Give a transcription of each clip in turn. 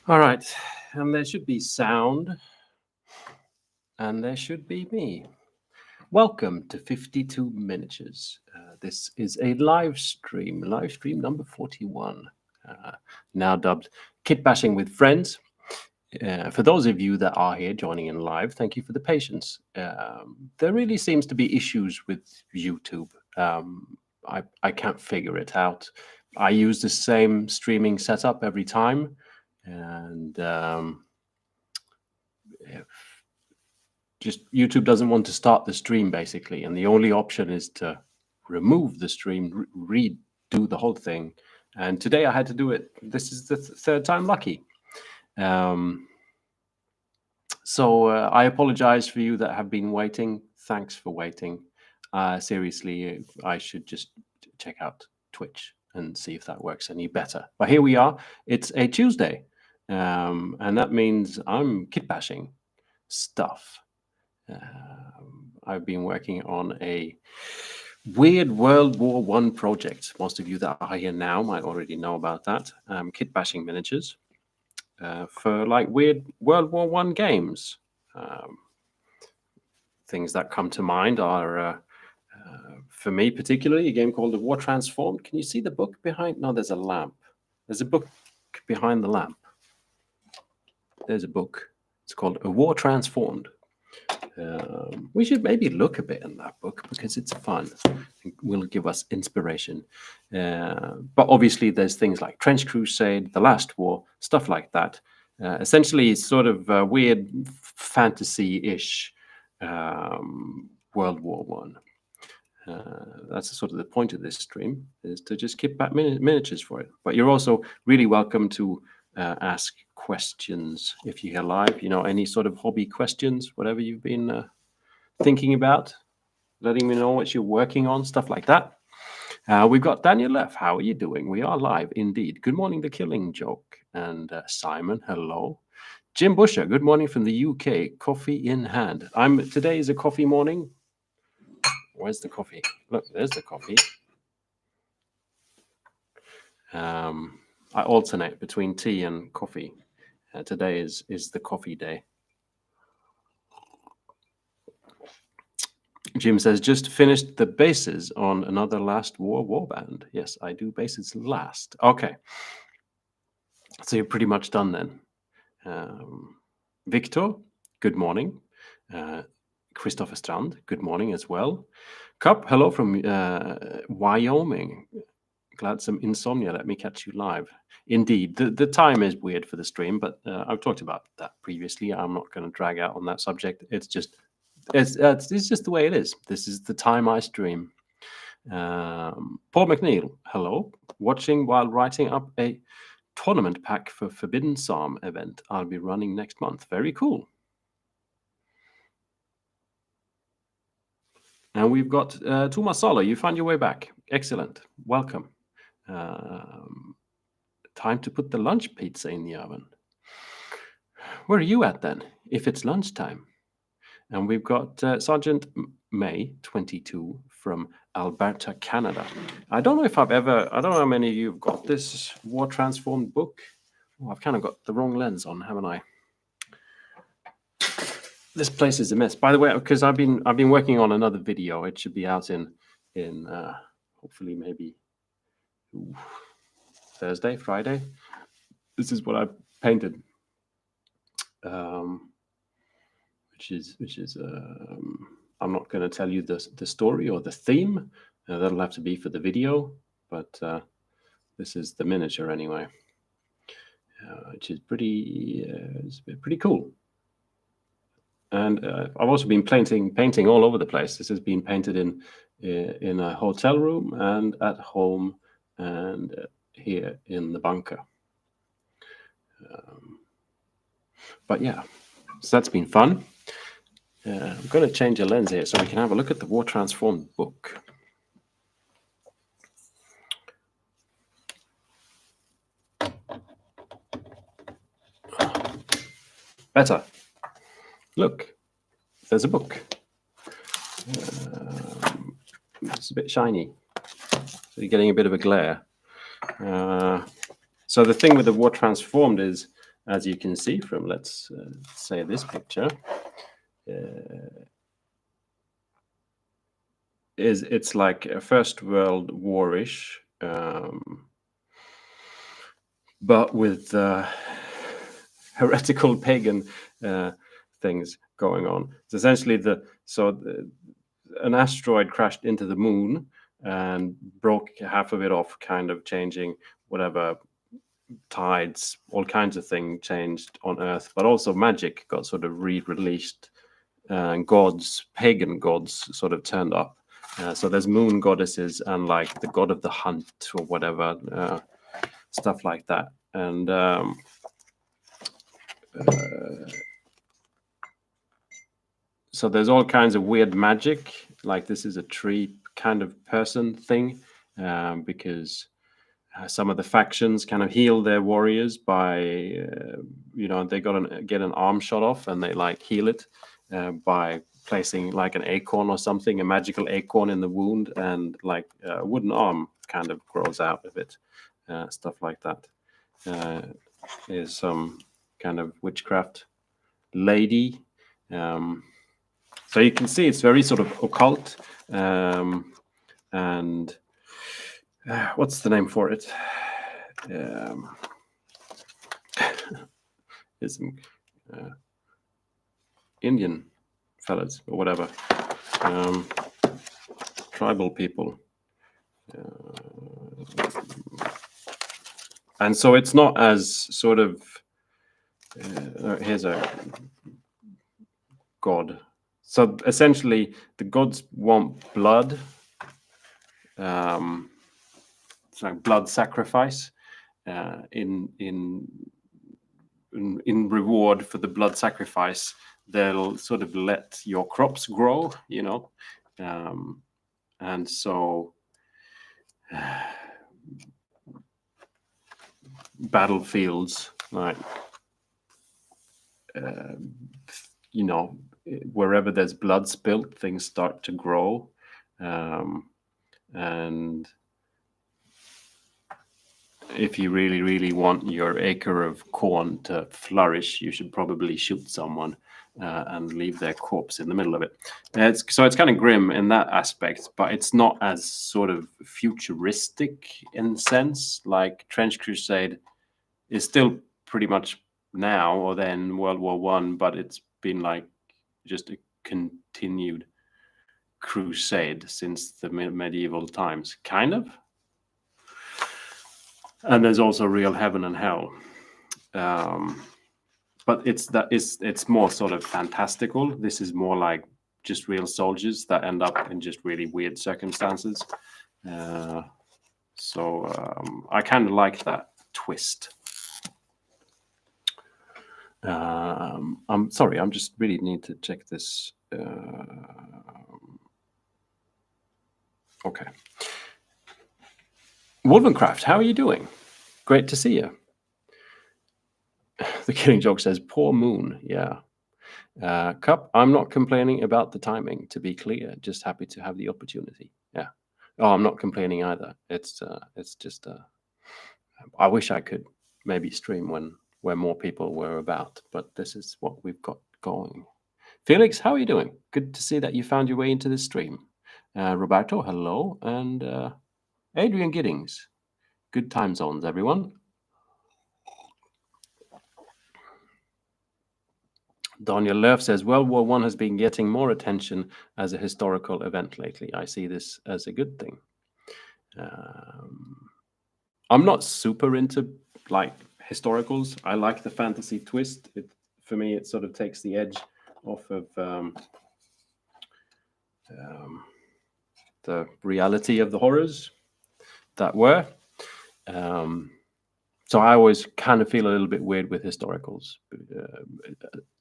All right, and there should be sound, and there should be me. Welcome to 52 Miniatures. This is a live stream number 41, now dubbed Kitbashing with Friends. For those of you that are here joining in live, thank you for the patience. There really seems to be issues with YouTube. I can't figure it out. I use the same streaming setup every time, and just YouTube doesn't want to start the stream basically, and the only option is to remove the stream, redo the whole thing. And today I had to do it. This is the third time lucky. So I apologize for you that have been waiting. Thanks for waiting. Seriously, I should just check out Twitch and see if that works any better. But here we are. It's a Tuesday, and that means I'm kitbashing stuff. I've been working on a weird World War I project. Most of you that are here now might already know about that. Kitbashing miniatures for like weird World War I games. Things that come to mind are, for me particularly, a game called The War Transformed. Can you see the book behind? No, there's a lamp. There's a book behind the lamp. There's a book. It's called A War Transformed. We should maybe look a bit in that book because it's fun. It will give us inspiration. But obviously, there's things like Trench Crusade, The Last War, stuff like that. Essentially, it's sort of weird fantasy-ish World War One. That's sort of the point of this stream, is to just keep back miniatures for it. But you're also really welcome to ask questions if you're here live. You know, any sort of hobby questions, whatever you've been thinking about, letting me know what you're working on, stuff like that. We've got Daniel F. How are you doing? We are live indeed. Good morning, The Killing Joke. And Simon, hello. Jim Busher, good morning from the UK. Coffee in hand. Today is a coffee morning. Where's the coffee? Look, there's the coffee. I alternate between tea and coffee. Today is the coffee day. Jim says, just finished the bases on another Last War warband. Yes, I do bases last. Okay. So you're pretty much done then. Victor, good morning. Christopher Strand, good morning as well. Cup, hello from Wyoming. Glad some insomnia. Let me catch you live. Indeed, the time is weird for the stream, but I've talked about that previously. I'm not going to drag out on that subject. It's just the way it is. This is the time I stream. Paul McNeil, hello. Watching while writing up a tournament pack for Forbidden Psalm event I'll be running next month. Very cool. And we've got Tuma Salo. You found your way back. Excellent. Welcome. Time to put the lunch pizza in the oven. Where are you at then, if it's lunchtime? And we've got Sergeant May 22 from Alberta, Canada. I don't know how many of you have got this War Transformed book. Oh, I've kind of got the wrong lens on, haven't I? This place is a mess. By the way, because I've been working on another video. It should be out in hopefully maybe Thursday, Friday. This is what I painted. Which is I'm not going to tell you the story or the theme. That'll have to be for the video, but this is the miniature anyway, which is pretty cool. And I've also been painting all over the place. This has been painted in a hotel room and at home and here in the bunker. But yeah, so that's been fun. I'm going to change a lens here so we can have a look at the War Transformed book. Better. Look, there's a book. It's a bit shiny, so you're getting a bit of a glare. So the thing with the War Transformed is as you can see from, let's say, this picture, it's like a First World War-ish, but with heretical pagan things going on. It's essentially an asteroid crashed into the moon and broke half of it off, kind of changing whatever tides, all kinds of things changed on Earth, but also magic got sort of re-released, and pagan gods sort of turned up. So there's moon goddesses and like the god of the hunt or whatever, stuff like that. And so there's all kinds of weird magic, like this is a tree kind of person thing, because some of the factions kind of heal their warriors by, they get an arm shot off and they like heal it by placing like an acorn or something, a magical acorn in the wound, and like a wooden arm kind of grows out of it, stuff like that. Is some kind of witchcraft lady. So you can see it's very sort of occult, and what's the name for it? It's Indian fellas or whatever, tribal people. And so it's not as sort of, here's a god. So essentially the gods want blood. It's like blood sacrifice. In reward for the blood sacrifice, they'll sort of let your crops grow, and so battlefields, like wherever there's blood spilt, things start to grow, and if you really, really want your acre of corn to flourish, you should probably shoot someone and leave their corpse in the middle of it. So it's kind of grim in that aspect, but it's not as sort of futuristic in sense. Like Trench Crusade is still pretty much now or then World War I, but it's been like just a continued crusade since the medieval times, kind of. And there's also real heaven and hell, but it's more sort of fantastical. This is more like just real soldiers that end up in just really weird circumstances. So I kind of like that twist. I'm sorry, I'm just really need to check this. Okay. Wolvencraft, how are you doing? Great to see you. The Killing Joke says, poor moon. Yeah. Cup, I'm not complaining about the timing, to be clear. Just happy to have the opportunity. Yeah. Oh, I'm not complaining either. It's just, I wish I could maybe stream where more people were about, but this is what we've got going. Felix, how are you doing? Good to see that you found your way into this stream. Roberto, hello. And Adrian Giddings. Good time zones, everyone. Daniel Löf says, World War I has been getting more attention as a historical event lately. I see this as a good thing. I'm not super into like historicals. I like the fantasy twist. For me, it sort of takes the edge off of the reality of the horrors that were. So I always kind of feel a little bit weird with historicals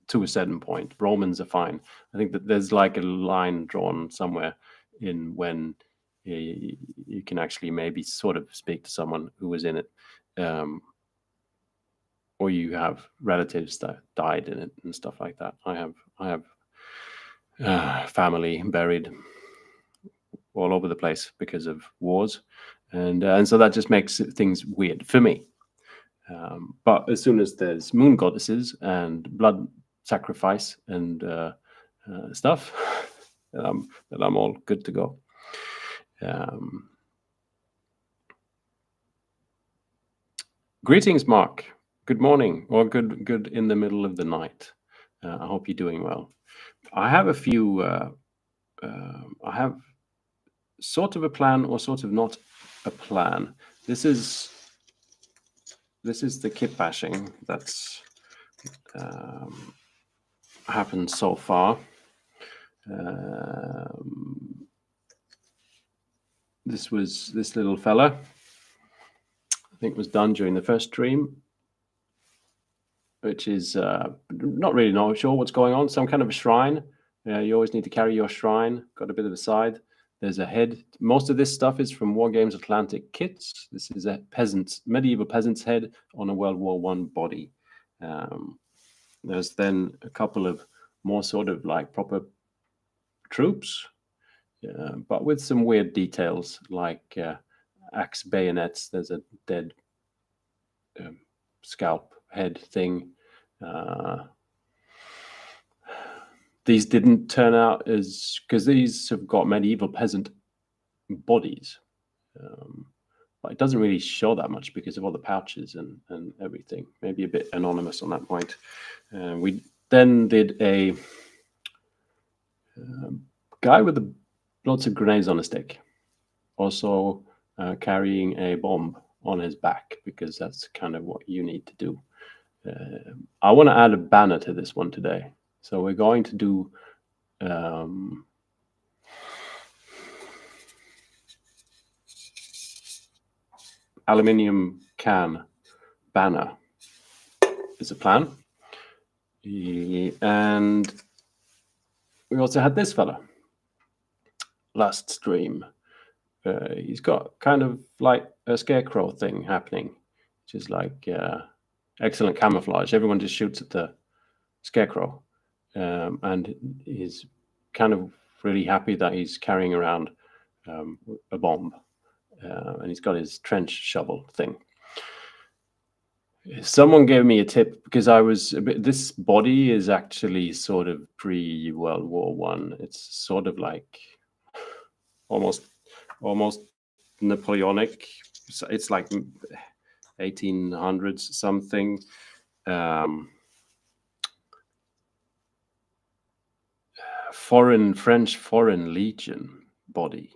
to a certain point. Romans are fine. I think that there's like a line drawn somewhere in when you can actually maybe sort of speak to someone who was in it, or you have relatives that died in it and stuff like that. I have family buried all over the place because of wars, and so that just makes things weird for me. But as soon as there's moon goddesses and blood sacrifice and stuff, then I'm all good to go. Greetings, Mark. Good morning, or good in the middle of the night. I hope you're doing well. I have a few. I have sort of a plan, or sort of not a plan. This is the kitbashing that's happened so far. This little fella, I think, was done during the first stream, which is not really sure what's going on. Some kind of a shrine. You always need to carry your shrine. Got a bit of a side. There's a head. Most of this stuff is from Wargames Atlantic kits. This is a medieval peasant's head on a World War I body. There's then a couple of more sort of like proper troops, but with some weird details like axe bayonets. There's a dead scalp head thing. These didn't turn out as, because these have got medieval peasant bodies, but it doesn't really show that much because of all the pouches and everything. Maybe a bit anonymous on that point. We then did a guy with lots of grenades on a stick, also carrying a bomb on his back, because that's kind of what you need to do. I want to add a banner to this one today. So we're going to do aluminium can banner is a plan. And we also had this fella last stream. He's got kind of like a scarecrow thing happening, which is like excellent camouflage. Everyone just shoots at the scarecrow. And he's kind of really happy that he's carrying around a bomb, and he's got his trench shovel thing. Someone gave me a tip, because this body is actually sort of pre-World War One. It's sort of like almost Napoleonic. It's like 1800s something. French Foreign Legion body.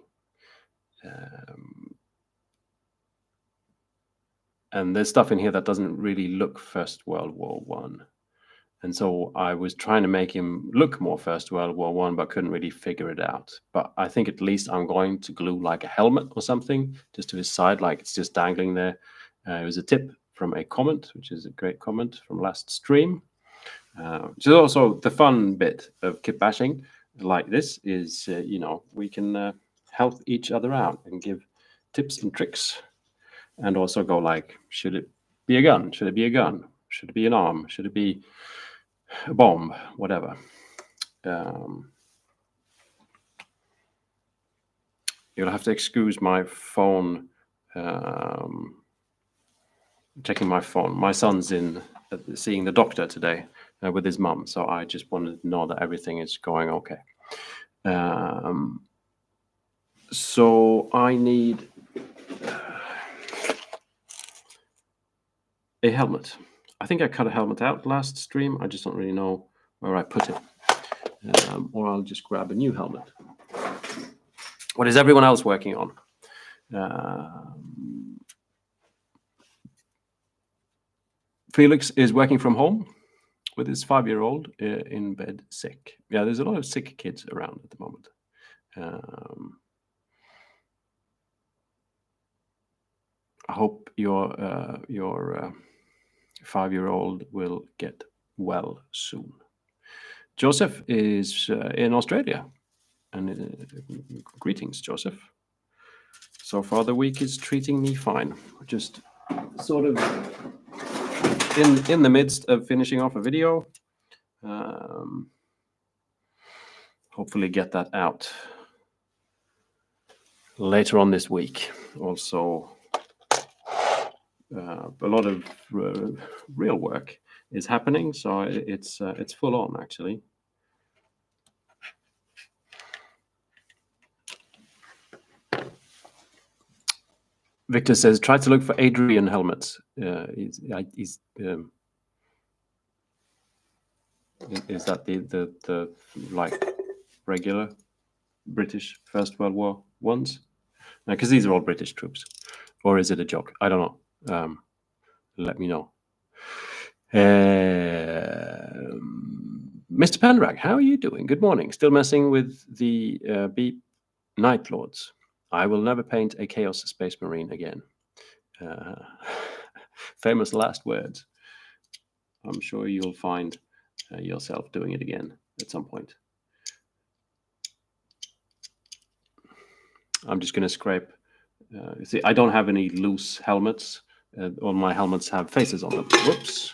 And there's stuff in here that doesn't really look First World War One. And so I was trying to make him look more First World War One, but couldn't really figure it out. But I think at least I'm going to glue like a helmet or something just to his side, like it's just dangling there. It was a tip from a comment, which is a great comment from last stream. Which is also the fun bit of kitbashing like this is, we can help each other out and give tips and tricks, and also go like, should it be a gun? Should it be a gun? Should it be an arm? Should it be a bomb? Whatever. You'll have to excuse my phone. Checking my phone. My son's in seeing the doctor today with his mum, so I just wanted to know that everything is going okay. So I need a helmet. I think I cut a helmet out last stream. I just don't really know where I put it. Or I'll just grab a new helmet. What is everyone else working on? Felix is working from home with his 5-year-old in bed sick. Yeah, there's a lot of sick kids around at the moment. I hope your 5-year-old will get well soon. Joseph is in Australia. And greetings, Joseph. So far the week is treating me fine. Just sort of in the midst of finishing off a video. Hopefully get that out later on this week. Also a lot of real work is happening, so it's full on actually. Victor says, try to look for Adrian helmets. Is that the like regular British First World War ones? Because these are all British troops, or is it a joke? I don't know. Let me know. Mr. Pandrag, how are you doing? Good morning. Still messing with the Beep Night Lords. I will never paint a Chaos Space Marine again. Famous last words. I'm sure you'll find yourself doing it again at some point. I'm just going to scrape. See, I don't have any loose helmets. All my helmets have faces on them. Whoops.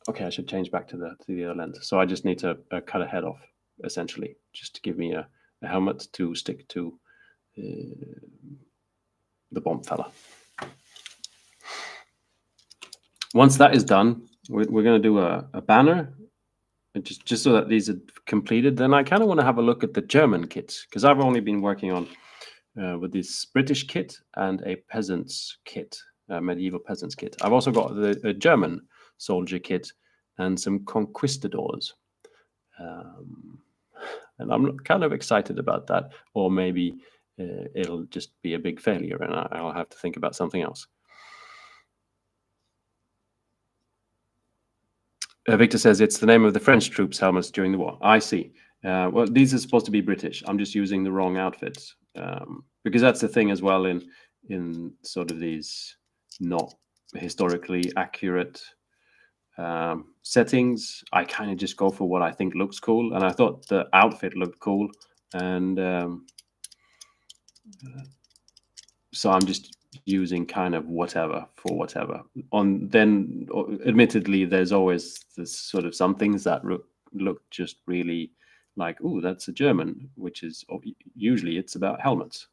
Okay, I should change back to the other lens. So I just need to cut a head off, essentially, just to give me a helmet to stick to the bomb fella. Once that is done, we're going to do a banner, just so that these are completed. Then I kind of want to have a look at the German kits, because I've only been working on with this British kit and a peasant's kit, medieval peasant's kit. I've also got the German soldier kit and some Conquistadors. And I'm kind of excited about that, or maybe it'll just be a big failure and I'll have to think about something else. Victor says it's the name of the French troops' helmets during the war. I see. Well, these are supposed to be British. I'm just using the wrong outfits, because that's the thing as well in sort of these not historically accurate settings. I kind of just go for what I think looks cool, and I thought the outfit looked cool, and so I'm just using kind of whatever for whatever. Then admittedly, there's always this sort of some things that look just really like, ooh, that's a German, which is usually it's about helmets,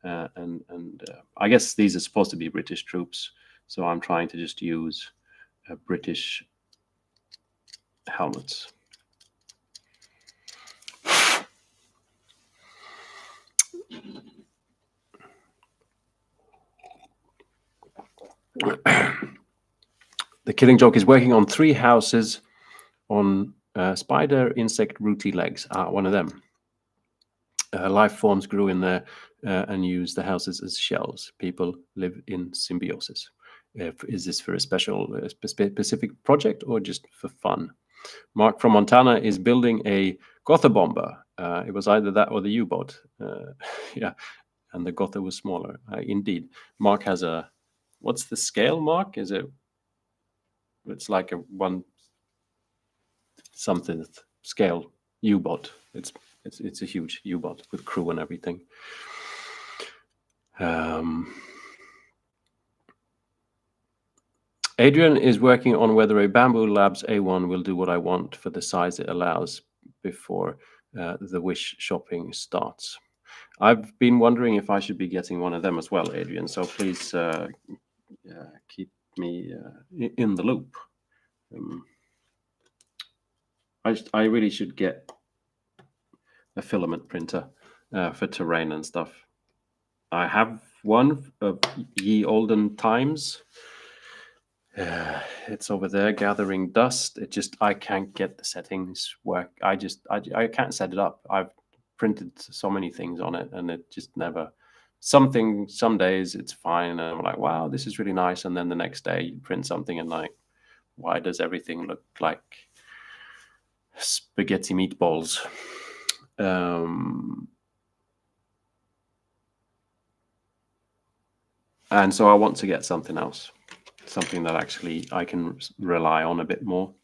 and I guess these are supposed to be British troops, so I'm trying to just use British helmets. The Killing Joke is working on 3 houses on spider insect rooty legs. One of them. Life forms grew in there and use the houses as shells. People live in symbiosis. Is this for a specific project or just for fun? Mark from Montana is building a Gotha bomber. It was either that or the U-boat. Yeah, and the Gotha was smaller. Indeed. Mark has a... What's the scale, Mark? Is it... It's like a 1 something scale U-boat. It's a huge U-boat with crew and everything. Adrian is working on whether a Bamboo Labs A1 will do what I want for the size it allows before the Wish shopping starts. I've been wondering if I should be getting one of them as well, Adrian. So please keep me in the loop. I really should get a filament printer for terrain and stuff. I have one of ye olden times. It's over there gathering dust. I can't get the settings work. I can't set it up. I've printed so many things on it and it just never... Some days it's fine and I'm like, wow, this is really nice. And then the next day you print something and like, why does everything look like spaghetti meatballs? And so I want to get something else, something that actually I can rely on a bit more.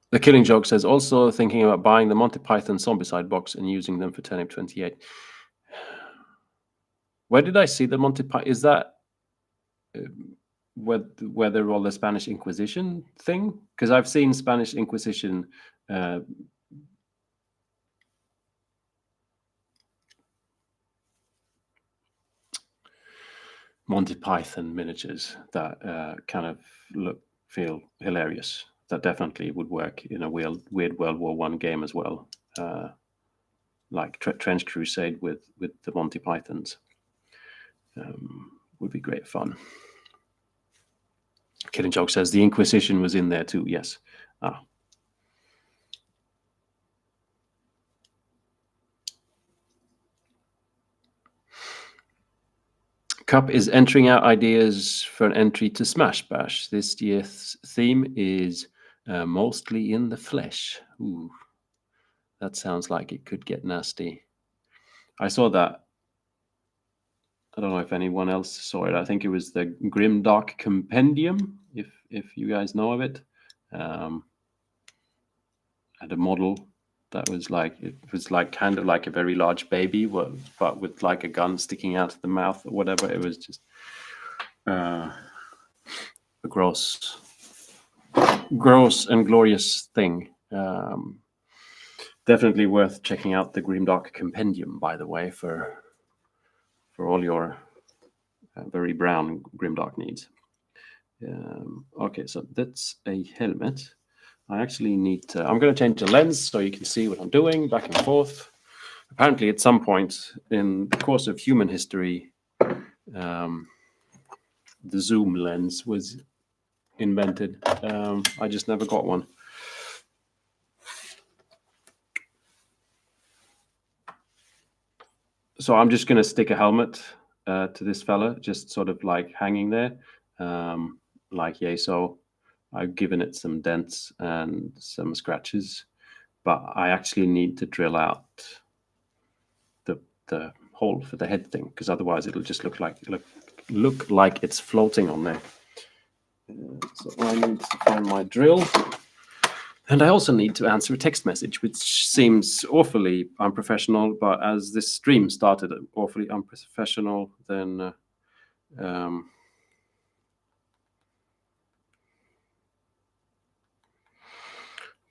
The Killing Joke says, also thinking about buying the Monty Python Zombicide box and using them for Turnip 28. Where did I see the Monty Python? Is that whether all the Spanish Inquisition thing, because I've seen Spanish Inquisition Monty Python miniatures that kind of feel hilarious. That definitely would work in a weird World War I game as well, like Trench Crusade with the Monty Pythons. Would be great fun. Killing Joke says the Inquisition was in there too. Yes. Cup is entering out ideas for an entry to Smash Bash. This year's theme is mostly in the flesh. Ooh, that sounds like it could get nasty. I saw that. I don't know if anyone else saw it. I think it was the Grimdark Compendium, if you guys know of it. Had a model that was like, it was like kind of like a very large baby, but with like a gun sticking out of the mouth or whatever. It was just a gross and glorious thing. Definitely worth checking out the Grimdark Compendium, by the way, for all your very brown Grimdark needs. Okay, so that's a helmet. I actually need to, I'm going to change the lens so you can see what I'm doing back and forth. Apparently, at some point in the course of human history, the zoom lens was invented. I just never got one. So I'm just going to stick a helmet to this fella, just sort of like hanging there, like yay. So I've given it some dents and some scratches, but I actually need to drill out the hole for the head thing, because otherwise it'll just look like it's floating on there. So I need to find my drill. And I also need to answer a text message, which seems awfully unprofessional, but as this stream started awfully unprofessional, then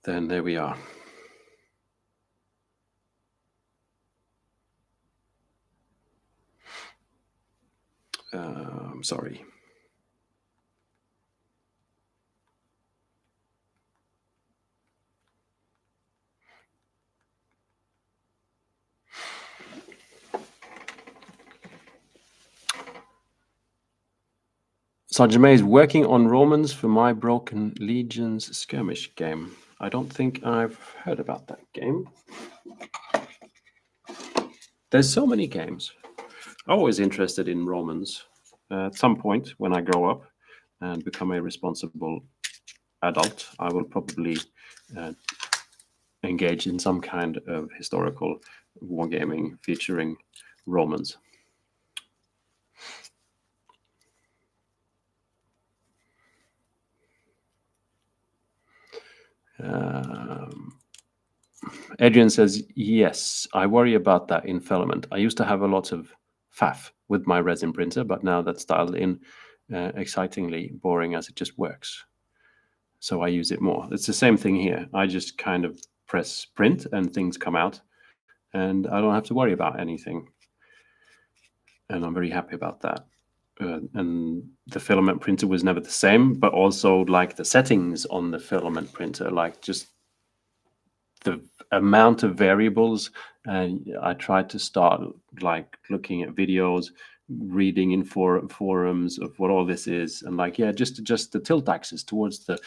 there we are. Sorry. Sergeant May is working on Romans for my Broken Legions skirmish game. I don't think I've heard about that game. There's so many games. I'm always interested in Romans. At some point, when I grow up and become a responsible adult, I will probably engage in some kind of historical wargaming featuring Romans. Adrian says, yes, I worry about that in Filament. I used to have a lot of faff with my resin printer, but now that's dialed in, excitingly boring as it just works. So I use it more. It's the same thing here. I just kind of press print and things come out, and I don't have to worry about anything. And I'm very happy about that. And the filament printer was never the same, but also like the settings on the filament printer, like just the amount of variables. And I tried to start like looking at videos, reading in forums of what all this is, and like, yeah, just adjust the tilt axis towards the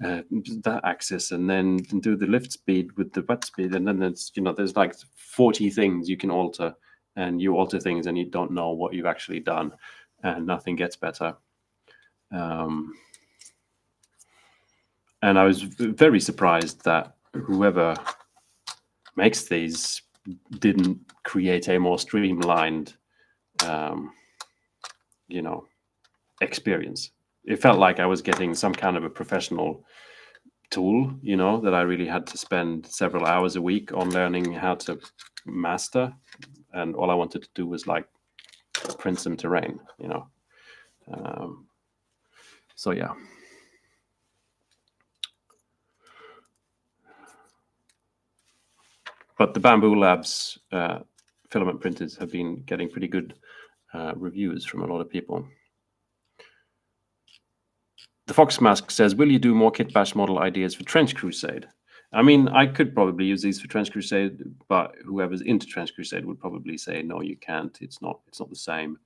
that axis, and then do the lift speed with the wet speed, and then there's there's like 40 things you can alter, and you alter things and you don't know what you've actually done, and nothing gets better. And I was very surprised that whoever makes these didn't create a more streamlined experience. It felt like I was getting some kind of a professional tool, that I really had to spend several hours a week on learning how to master, and all I wanted to do was like print some terrain, So yeah. But the Bamboo Labs filament printers have been getting pretty good reviews from a lot of people. The Fox Mask says, will you do more Kitbash model ideas for Trench Crusade? I mean, I could probably use these for Trench Crusade, but whoever's into Trench Crusade would probably say, no, you can't. It's not the same,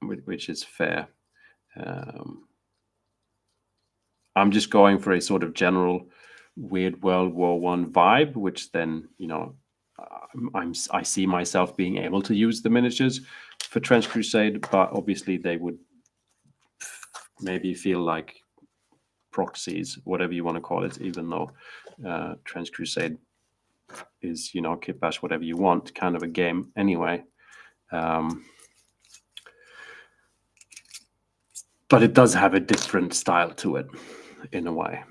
which is fair. I'm just going for a sort of general weird World War I vibe, which then, you know, I see myself being able to use the miniatures for Trench Crusade, but obviously they would maybe feel like proxies, whatever you want to call it, even though Trench Crusade is, you know, Kitbash, whatever you want, kind of a game anyway. But it does have a different style to it in a way.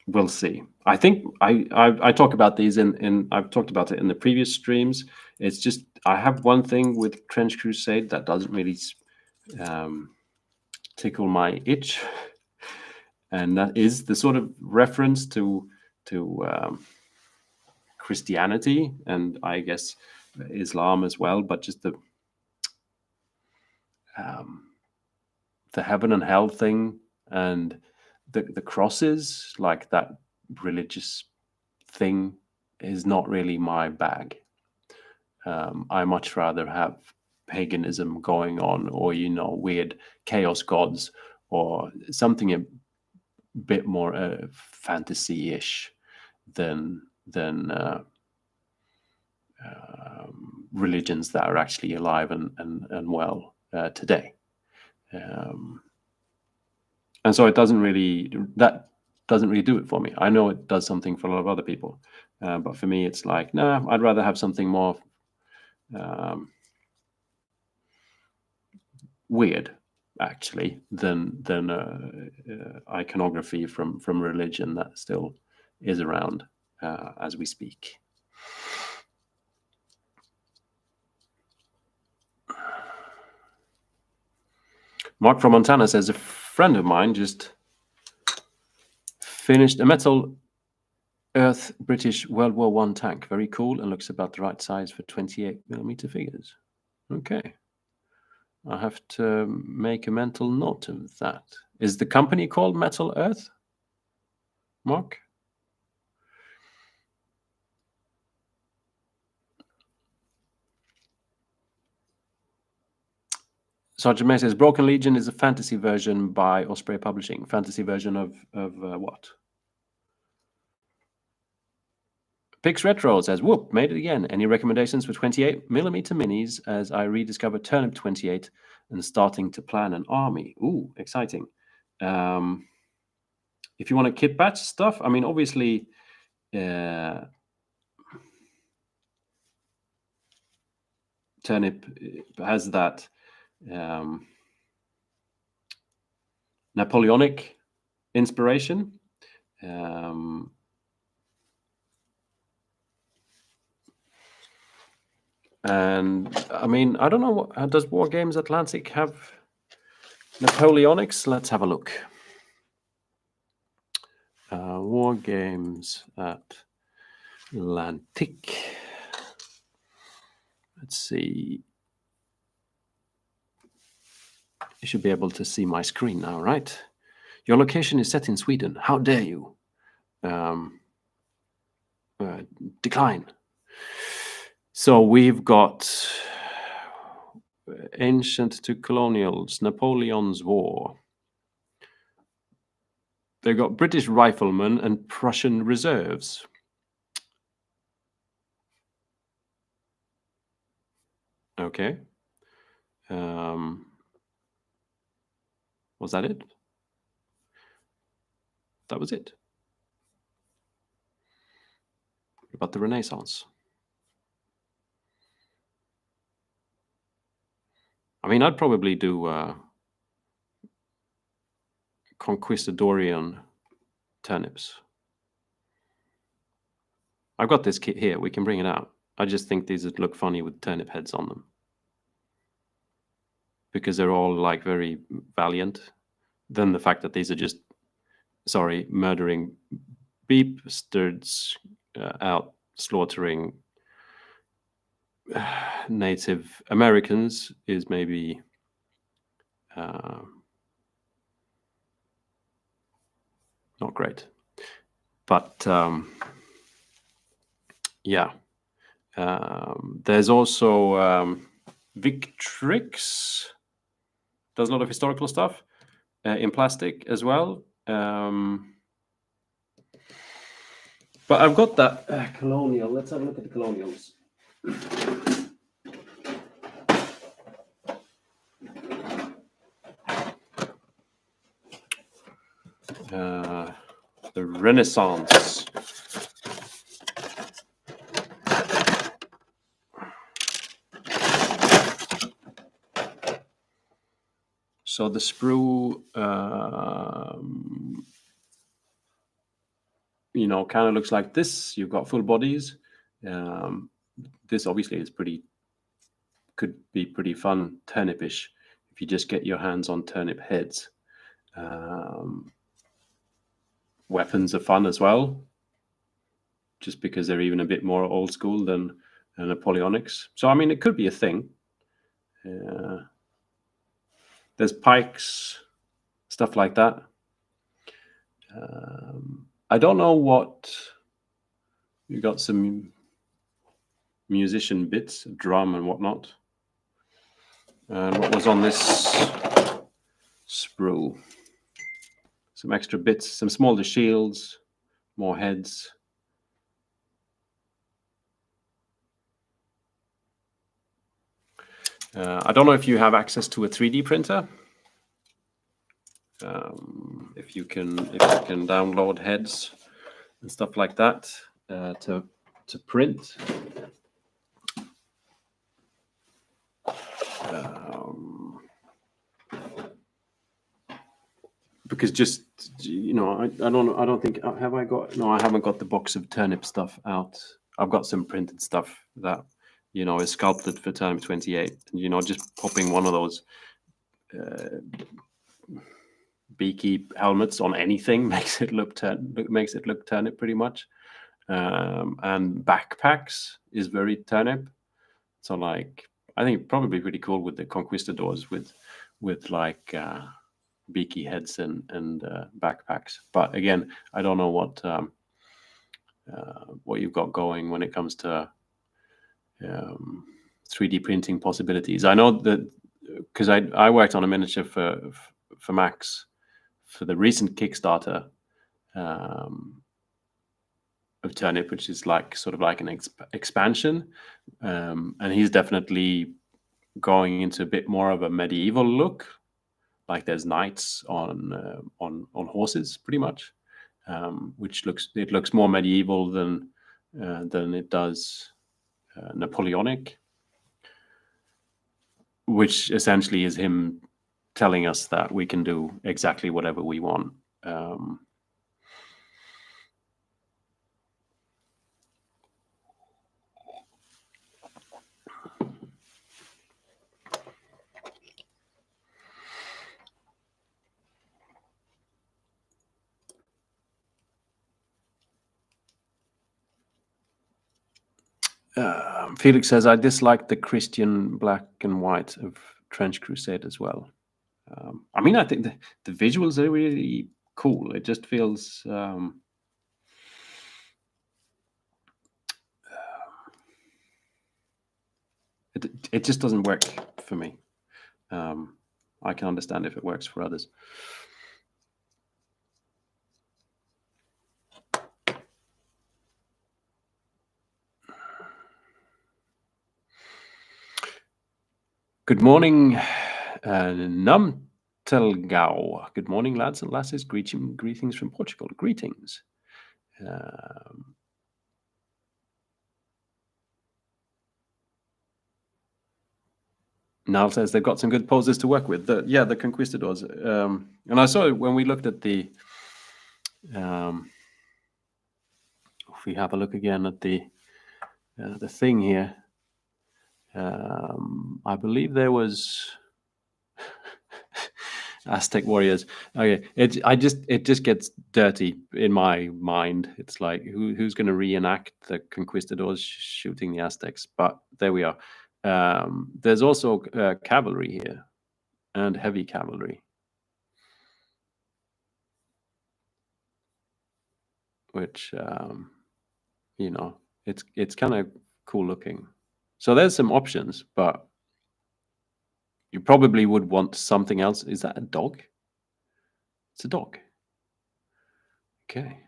We'll see. I think I talk about these in I've talked about it in the previous streams. It's just I have one thing with Trench Crusade that doesn't really tickle my itch, and that is the sort of reference to Christianity and I guess Islam as well, but just the heaven and hell thing and the crosses, like that religious thing, is not really my bag. I much rather have paganism going on, or, you know, weird chaos gods, or something a bit more fantasy-ish than religions that are actually alive and well today. And so it doesn't really do it for me. I know it does something for a lot of other people, but for me, it's like, nah, I'd rather have something more weird, actually, than iconography from religion that still is around as we speak. Mark from Montana says, a friend of mine just finished a metal Earth British World War I tank. Very cool, and looks about the right size for 28mm figures. Okay. I have to make a mental note of that. Is the company called Metal Earth, Mark? Sergeant May says, Broken Legion is a fantasy version by Osprey Publishing. Fantasy version of what? Pix Retro says, whoop, made it again. Any recommendations for 28mm minis as I rediscover Turnip 28 and starting to plan an army? Ooh, exciting. If you want to kit batch stuff, I mean, obviously, Turnip has that Napoleonic inspiration. And I mean, I don't know, does War Games Atlantic have Napoleonics? Let's have a look. War Games Atlantic. Let's see. You should be able to see my screen now, right? Your location is set in Sweden. How dare you? Decline. So we've got Ancient to Colonials, Napoleon's War. They've got British Riflemen and Prussian Reserves. Okay. Was that it? That was it. What about the Renaissance? I mean, I'd probably do Conquistadorian turnips. I've got this kit here. We can bring it out. I just think these would look funny with turnip heads on them. Because they're all like very valiant. Then the fact that these are just, murdering beastards out slaughtering Native Americans is maybe not great. But yeah. There's also Victrix. Does a lot of historical stuff in plastic as well. But I've got that colonial. Let's have a look at the colonials. The Renaissance. So the sprue, kind of looks like this. You've got full bodies. This obviously could be pretty fun, turnipish, if you just get your hands on turnip heads. Weapons are fun as well, just because they're even a bit more old school than Napoleonics. So, I mean, it could be a thing. There's pikes, stuff like that. I don't know what... You got some musician bits, drum and whatnot. And what was on this sprue? Some extra bits, some smaller shields, more heads. I don't know if you have access to a 3D printer. If you can download heads and stuff like that to print. Because just I don't think I haven't got the box of turnip stuff out. I've got some printed stuff that is sculpted for turnip 28, and just popping one of those beaky helmets on anything makes it look turnip pretty much. And backpacks is very turnip. So like I think probably pretty cool with the Conquistadors with like beaky heads and backpacks. But again, I don't know what you've got going when it comes to 3D printing possibilities. I know that because I worked on a miniature for Max for the recent Kickstarter of Turnip, which is like sort of like an expansion, and he's definitely going into a bit more of a medieval look. Like there's knights on horses, pretty much, which looks more medieval than it does Napoleonic, which essentially is him telling us that we can do exactly whatever we want. Felix says, I dislike the Christian black and white of Trench Crusade as well. I mean, I think the visuals are really cool. It just feels... it just doesn't work for me. I can understand if it works for others. Good morning, Numtelgau. Good morning, lads and lasses. Greetings from Portugal. Greetings. Niall says they've got some good poses to work with. The Conquistadors. And I saw when we looked at the... if we have a look again at the the thing here. I believe there was Aztec warriors. Okay, it just gets dirty in my mind. It's like who's going to reenact the conquistadors shooting the Aztecs? But there we are. There's also cavalry here and heavy cavalry, which you know, it's kind of cool looking. So there's some options, but you probably would want something else. Is that a dog? It's a dog. Okay.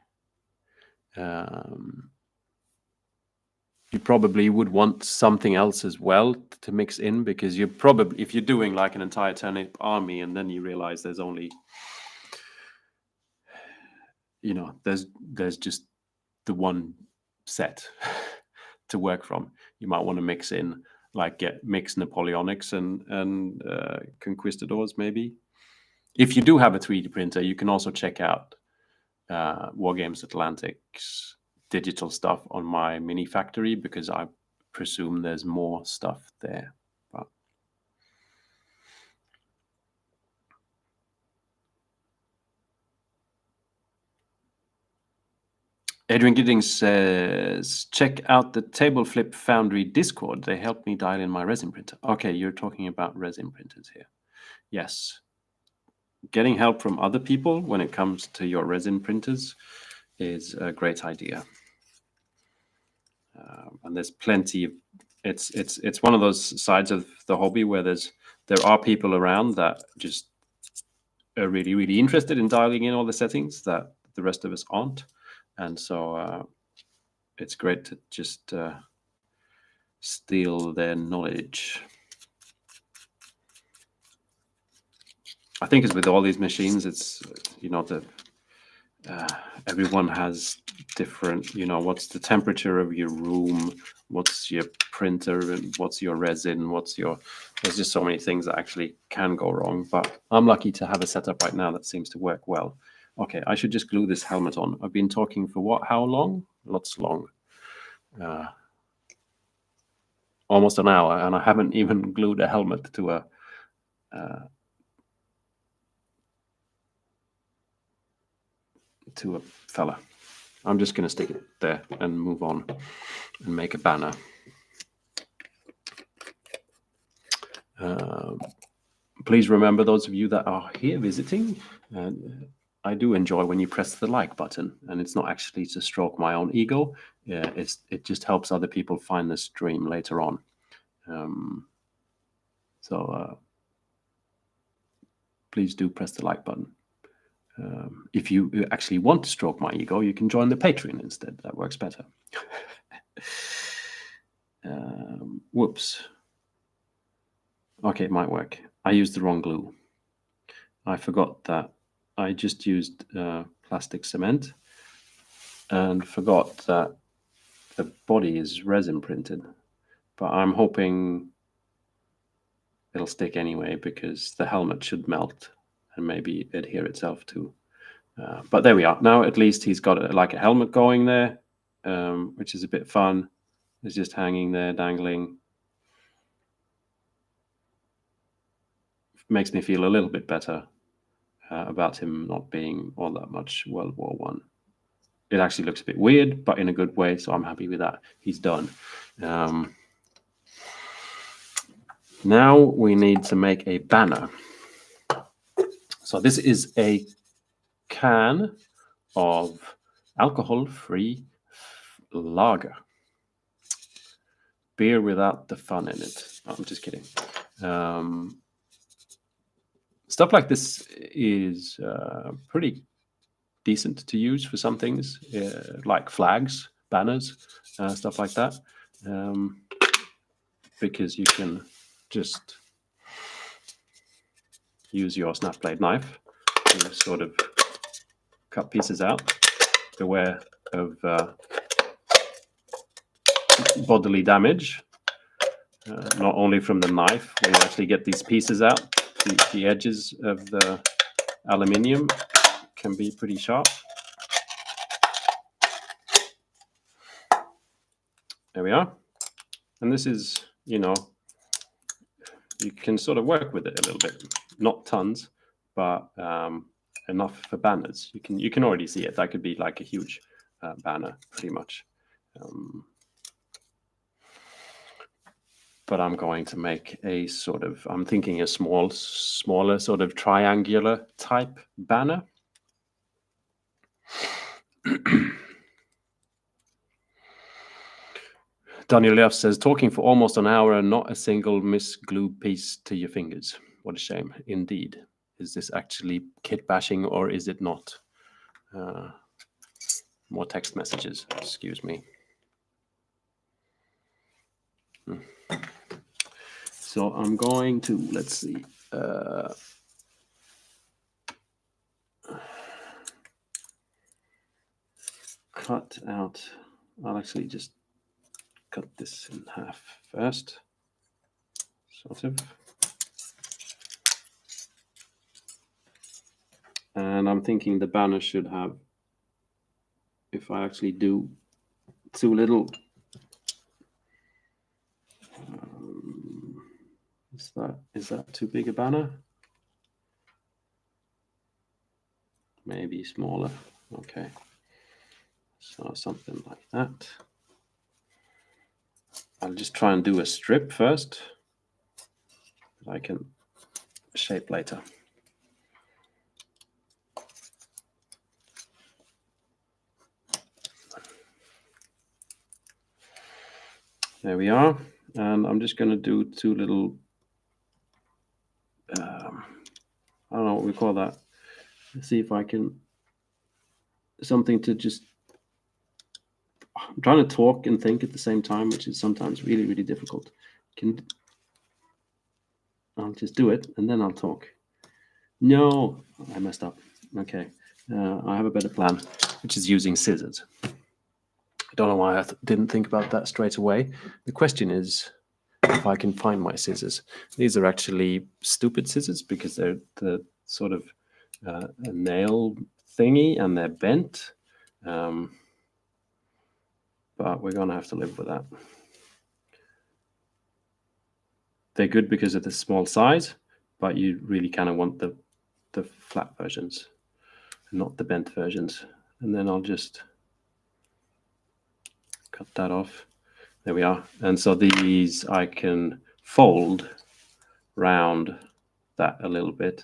You probably would want something else as well to mix in, because you're probably, if you're doing like an entire turnip army and then you realize there's only, you know, there's just the one set to work from, you might want to mix in, like mix Napoleonics and Conquistadors maybe. If you do have a 3D printer, you can also check out Wargames Atlantic's digital stuff on my mini factory, because I presume there's more stuff there. But Adrian Giddings says, check out the Table Flip Foundry Discord. They helped me dial in my resin printer. Okay, you're talking about resin printers here. Yes. Getting help from other people when it comes to your resin printers is a great idea. And there's plenty of, it's one of those sides of the hobby where there are people around that just are really, really interested in dialing in all the settings that the rest of us aren't. And so it's great to just steal their knowledge. I think it's with all these machines, it's, you know, everyone has different, you know, what's the temperature of your room, what's your printer, and what's your resin, there's just so many things that actually can go wrong. But I'm lucky to have a setup right now that seems to work well. Okay, I should just glue this helmet on. I've been talking for what, how long? Lots long. Almost an hour, and I haven't even glued a helmet to a fella. I'm just going to stick it there and move on and make a banner. Please remember, those of you that are here visiting, I do enjoy when you press the like button, and it's not actually to stroke my own ego. It just helps other people find the stream later on. So please do press the like button. If you actually want to stroke my ego, you can join the Patreon instead. That works better. Whoops. Okay, it might work. I used the wrong glue. I forgot that I just used plastic cement and forgot that the body is resin printed. But I'm hoping it'll stick anyway, because the helmet should melt and maybe adhere itself to. But there we are. Now at least he's got like a helmet going there, which is a bit fun. It's just hanging there, dangling. Makes me feel a little bit better about him not being all that much World War One. It actually looks a bit weird, but in a good way, so I'm happy with that. He's done. Now we need to make a banner. So this is a can of alcohol-free lager. Beer without the fun in it. Oh, I'm just kidding. Stuff like this is pretty decent to use for some things, like flags, banners, stuff like that, because you can just use your snap blade knife to sort of cut pieces out. Beware of bodily damage, not only from the knife. When you actually get these pieces out, the edges of the aluminium can be pretty sharp. There we are. And this is, you know, you can sort of work with it a little bit. Not tons, but enough for banners. You can already see it. That could be like a huge banner, pretty much. But I'm going to make a sort of, I'm thinking a smaller sort of triangular type banner. Daniel Leff says, talking for almost an hour and not a single misglued piece to your fingers. What a shame, indeed. Is this actually kitbashing or is it not? More text messages, excuse me. So I'm going to, let's see. Cut out, I'll actually just cut this in half first, sort of. And I'm thinking the banner should have, if I actually do too little, is that too big a banner? Maybe smaller. Okay. So something like that. I'll just try and do a strip first that I can shape later. There we are. And I'm just going to do two little, I don't know what we call that. Let's see if I can, something to just, I'm trying to talk and think at the same time, which is sometimes really, really difficult. I'll just do it and then I'll talk. No, I messed up. Okay, I have a better plan, which is using scissors. I don't know why I didn't think about that straight away. The question is if I can find my scissors. These are actually stupid scissors because they're the sort of a nail thingy and they're bent. But we're going to have to live with that. They're good because of the small size, but you really kind of want the flat versions, not the bent versions. And then I'll just cut that off. There we are. And so these I can fold round that a little bit.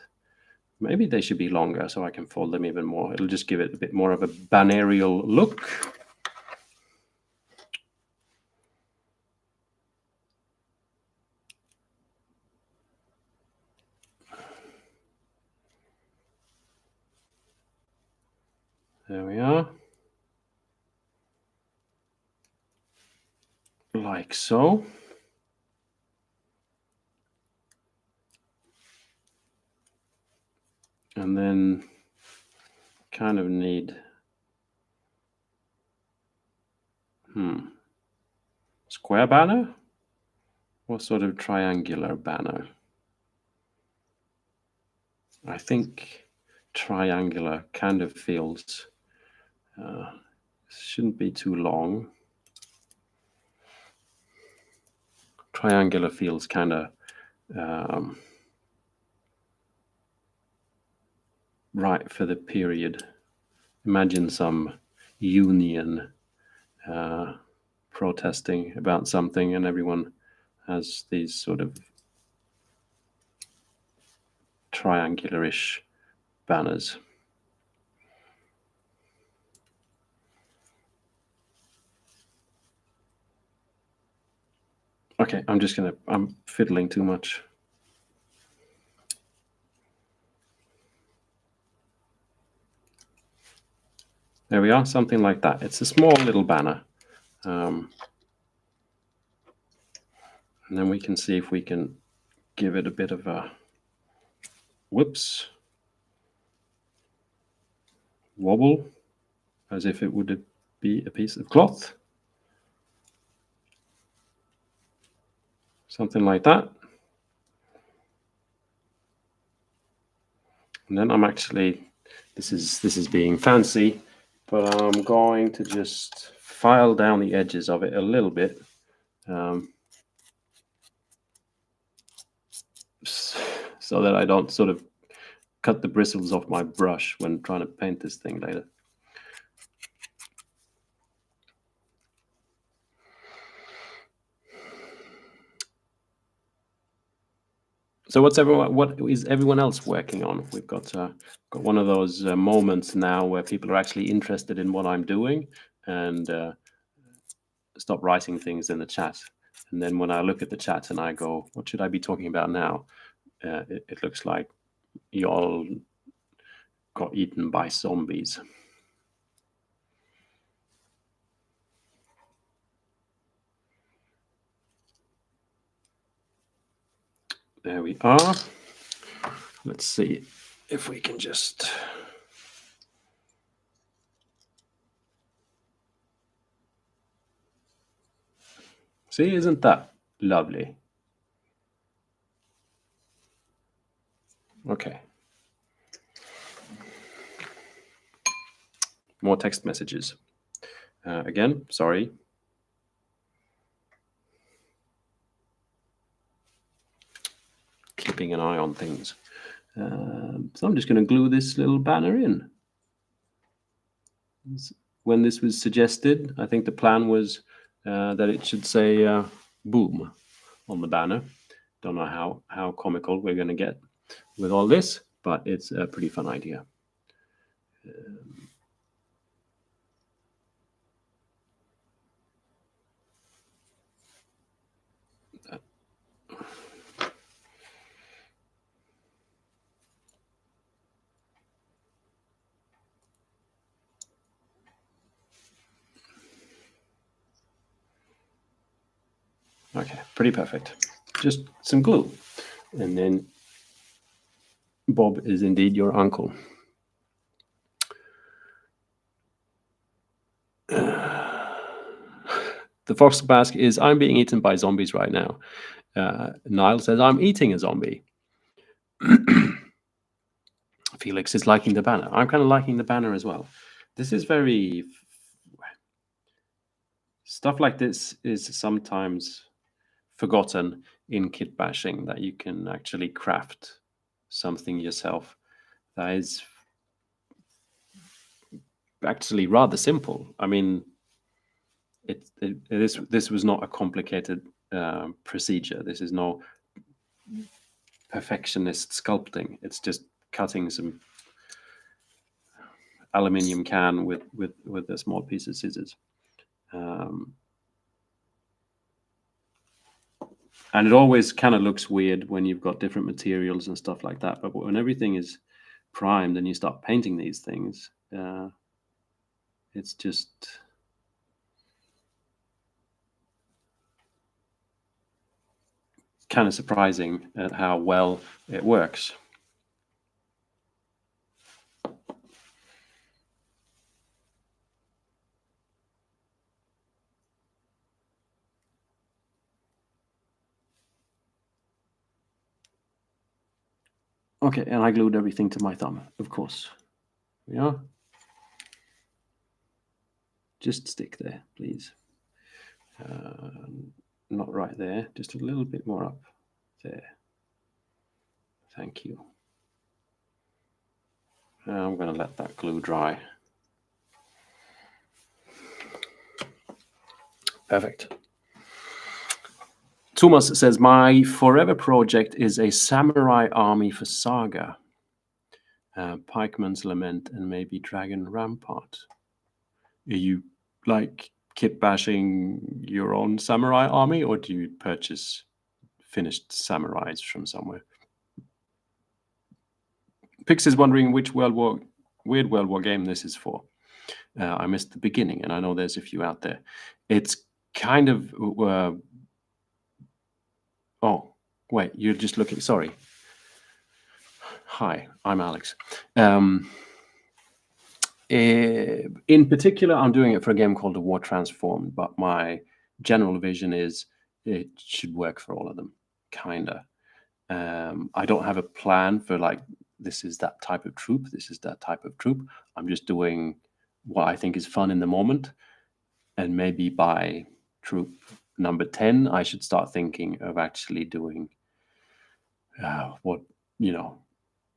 Maybe they should be longer so I can fold them even more. It'll just give it a bit more of a bannerial look. There we are. Like so. And then kind of need square banner or sort of triangular banner. I think triangular kind of feels shouldn't be too long. Triangular feels kind of right for the period. Imagine some union protesting about something and everyone has these sort of triangular-ish banners. Okay, I'm fiddling too much. There we are, something like that. It's a small little banner. And then we can see if we can give it a bit of a wobble, as if it would be a piece of cloth. Something like that. And then I'm actually, this is being fancy, but I'm going to just file down the edges of it a little bit. So that I don't sort of cut the bristles off my brush when trying to paint this thing later. So what is everyone else working on? We've got one of those moments now where people are actually interested in what I'm doing and stop writing things in the chat. And then when I look at the chat and I go, what should I be talking about now? It looks like you all got eaten by zombies. There we are. Let's see if we can just... See, isn't that lovely? Okay. More text messages. Again, sorry. Keeping an eye on things. So I'm just going to glue this little banner in. When this was suggested, I think the plan was that it should say boom on the banner. Don't know how comical we're going to get with all this, but it's a pretty fun idea. Okay, pretty perfect. Just some glue. And then Bob is indeed your uncle. The Fox Basque is, I'm being eaten by zombies right now. Niall says, I'm eating a zombie. Felix is liking the banner. I'm kind of liking the banner as well. This is very... Stuff like this is sometimes forgotten in kitbashing, that you can actually craft something yourself that is actually rather simple. I mean, this was not a complicated procedure. This is no perfectionist sculpting. It's just cutting some aluminium can with a small piece of scissors. And it always kind of looks weird when you've got different materials and stuff like that. But when everything is primed and you start painting these things, it's just... kind of surprising at how well it works. Okay, and I glued everything to my thumb, of course. Yeah. Just stick there, please. Not right there, just a little bit more up there. Thank you. I'm going to let that glue dry. Perfect. Thomas says, my forever project is a samurai army for Saga. Pikeman's Lament and maybe Dragon Rampart. Are you like kitbashing your own samurai army, or do you purchase finished samurais from somewhere? Pix is wondering which Weird World War game this is for. I missed the beginning, and I know there's a few out there. It's kind of... oh, wait, you're just looking... Sorry. Hi, I'm Alex. In particular, I'm doing it for a game called The War Transformed, but my general vision is it should work for all of them, kinda. I don't have a plan for like, this is that type of troop, this is that type of troop. I'm just doing what I think is fun in the moment. and maybe by troop number 10, I should start thinking of actually doing what,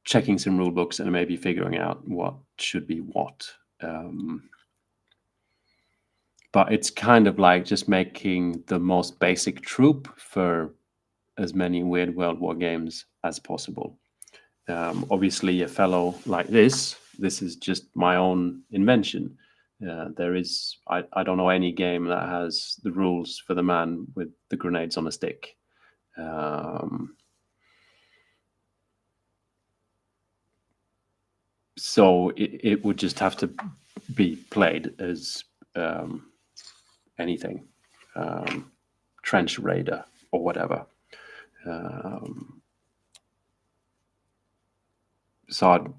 checking some rule books and maybe figuring out what should be what. But it's kind of like just making the most basic troop for as many Weird World War games as possible. Obviously, a fellow like this is just my own invention. I don't know any game that has the rules for the man with the grenades on a stick. So it would just have to be played as anything, trench raider or whatever. So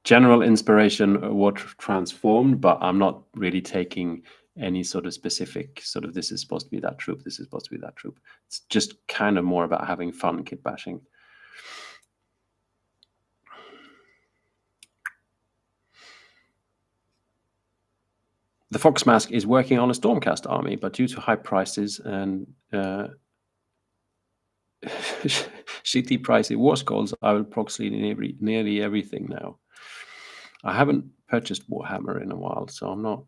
general inspiration what transformed, but I'm not really taking any sort of specific sort of this is supposed to be that troop, this is supposed to be that troop. It's just kind of more about having fun kit bashing. The Fox Mask is working on a Stormcast army, but due to high prices and shitty pricey war scrolls, I will proxy nearly everything now. I haven't purchased Warhammer in a while, so I'm not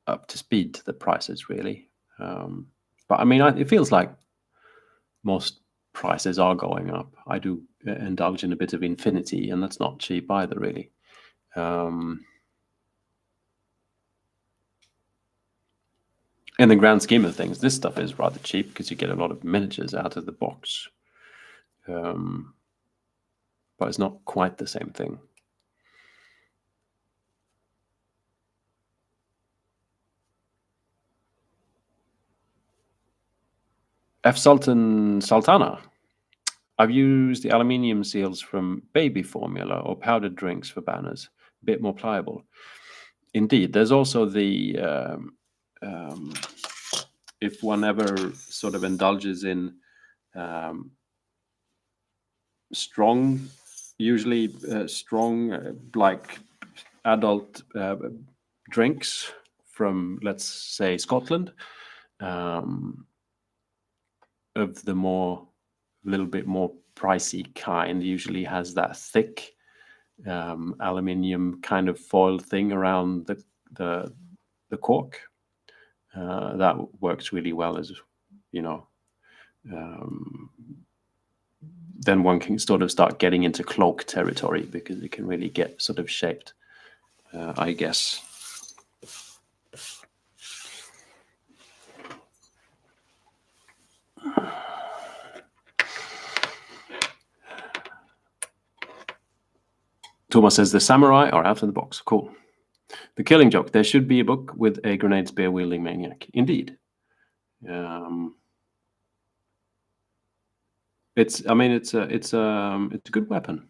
up to speed to the prices really. But I mean, it feels like most prices are going up. I do indulge in a bit of Infinity, and that's not cheap either, really. In the grand scheme of things, this stuff is rather cheap because you get a lot of miniatures out of the box. But it's not quite the same thing. F. Sultana. I've used the aluminium seals from baby formula or powdered drinks for banners, a bit more pliable. Indeed, there's also the if one ever sort of indulges in strong, usually strong, like adult drinks from, let's say, Scotland, of the little bit more pricey kind, usually has that thick aluminium kind of foil thing around the cork. That works really well, as then one can sort of start getting into cloak territory because it can really get sort of shaped, I guess. Thomas says the samurai are out of the box. Cool. The Killing Joke. There should be a book with a grenade spear wielding maniac. Indeed. It's a good weapon.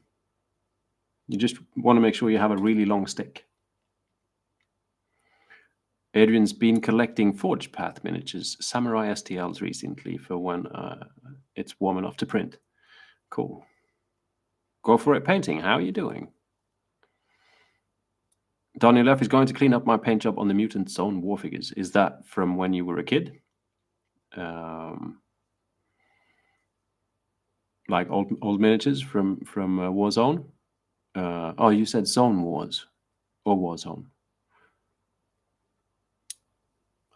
You just want to make sure you have a really long stick. Adrian's been collecting Forge Path miniatures, Samurai STLs recently for when it's warm enough to print. Cool. Go for it, painting. How are you doing? Daniel F is going to clean up my paint job on the Mutant Zone war figures. Is that from when you were a kid? Like old miniatures from Warzone? Oh, you said Zone Wars or Warzone.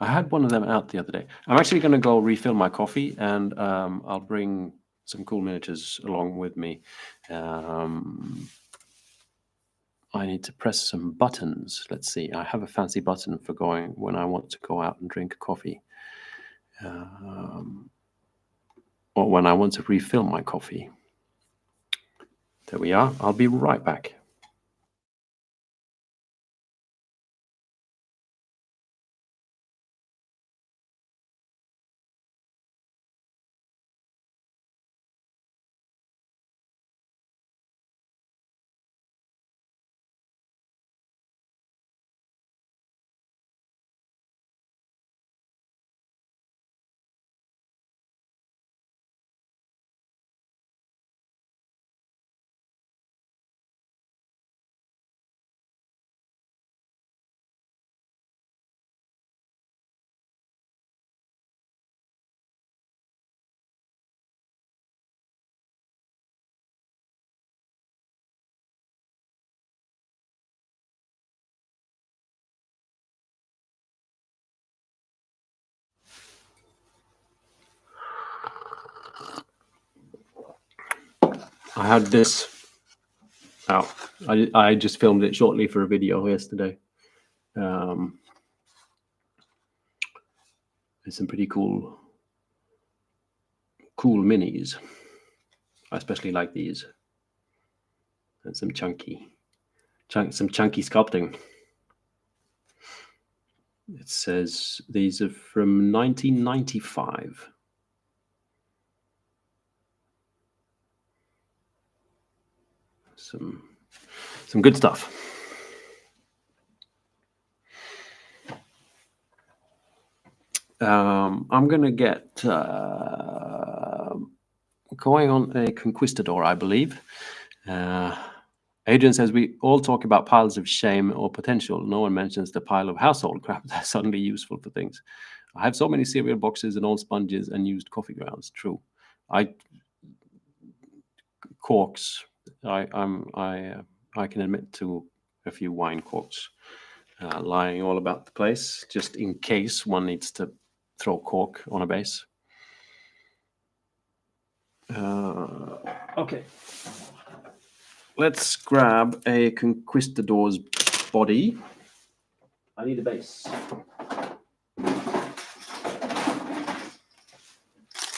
I had one of them out the other day. I'm actually going to go refill my coffee, and I'll bring some cool miniatures along with me. I need to press some buttons. Let's see. I have a fancy button for going when I want to go out and drink coffee. Or when I want to refill my coffee. There we are. I'll be right back. I had this out. I just filmed it shortly for a video yesterday. There's some pretty cool minis. I especially like these. And some chunky sculpting. It says these are from 1995. Some good stuff. I'm gonna get going on a Conquistador, I believe. Adrian says we all talk about piles of shame or potential. No one mentions the pile of household crap that's suddenly useful for things. I have so many cereal boxes and old sponges and used coffee grounds. True. Corks. I can admit to a few wine corks lying all about the place, just in case one needs to throw cork on a base. Okay. Let's grab a Conquistador's body. I need a base.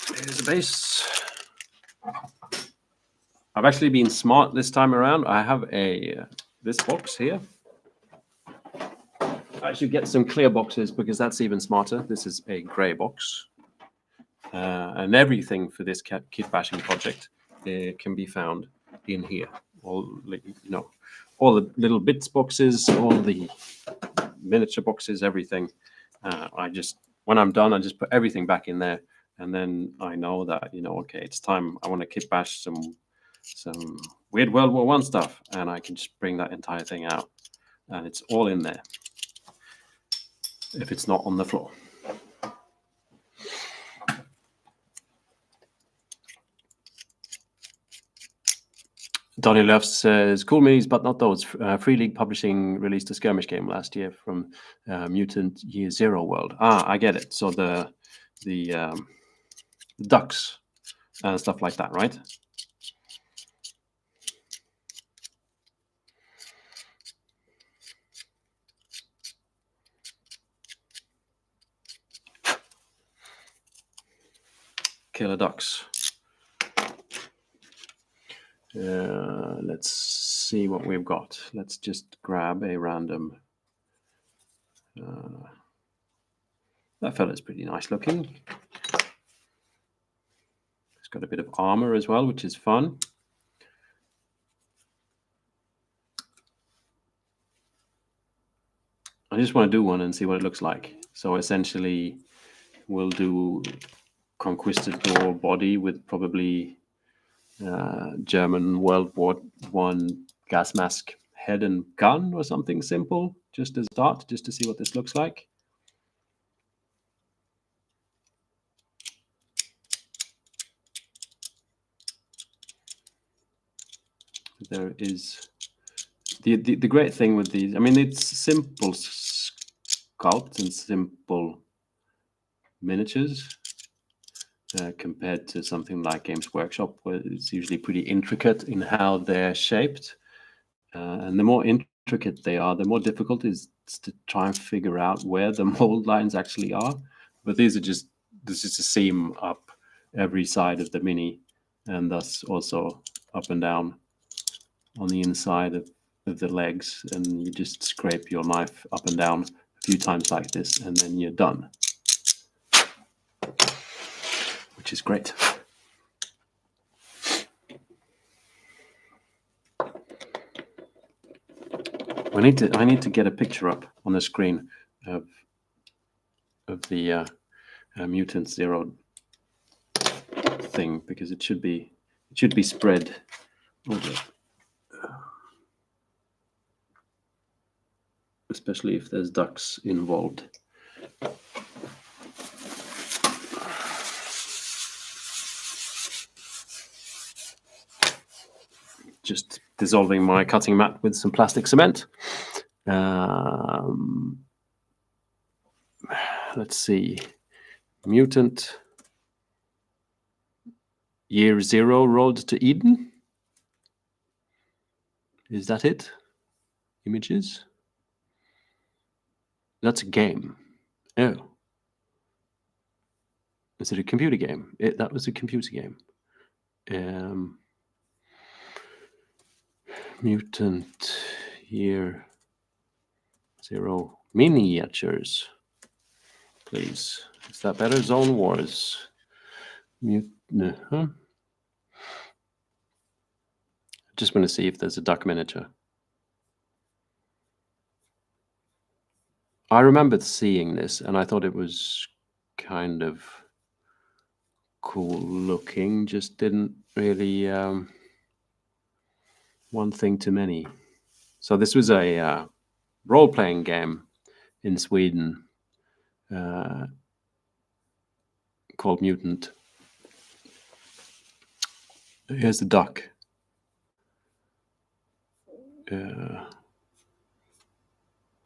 Here's a base. I've actually been smart this time around. I have this box here. I should get some clear boxes because that's even smarter. This is a grey box. And everything for this Kitbashing project can be found in here. All the little bits boxes, all the miniature boxes, everything. When I'm done, I just put everything back in there, and then I know that okay, it's time. I want to kitbash some Weird World War I stuff, and I can just bring that entire thing out, and it's all in there. If it's not on the floor. Donny Luff says, cool minis, but not those. Free League Publishing released a skirmish game last year from Mutant Year Zero World. I get it. So the ducks and stuff like that, right? Killer ducks. Let's see what we've got. Let's just grab a random. That fella's pretty nice looking. It's got a bit of armor as well, which is fun. I just want to do one and see what it looks like. So essentially, we'll do Conquistador body with probably German World War I gas mask head and gun or something simple, just as start, just to see what this looks like. There is the great thing with these. I mean, it's simple sculpts and simple miniatures compared to something like Games Workshop, where it's usually pretty intricate in how they're shaped. And the more intricate they are, the more difficult it is to try and figure out where the mold lines actually are. But this is a seam up every side of the mini, and thus also up and down on the inside of the legs, and you just scrape your knife up and down a few times like this, and then you're done, which is great. I need to get a picture up on the screen of the Mutant Zero thing, because it should be spread over. Especially if there's ducks involved. Just dissolving my cutting mat with some plastic cement. Let's see. Mutant Year Zero Road to Eden. Is that it? Images? That's a game. Oh. Is it a computer game? That was a computer game. Mutant Year Zero miniatures. Please. Is that better? Zone Wars. Just want to see if there's a duck miniature. I remembered seeing this and I thought it was kind of cool looking, just didn't really one thing too many. So this was a role-playing game in Sweden called Mutant. Here's the duck.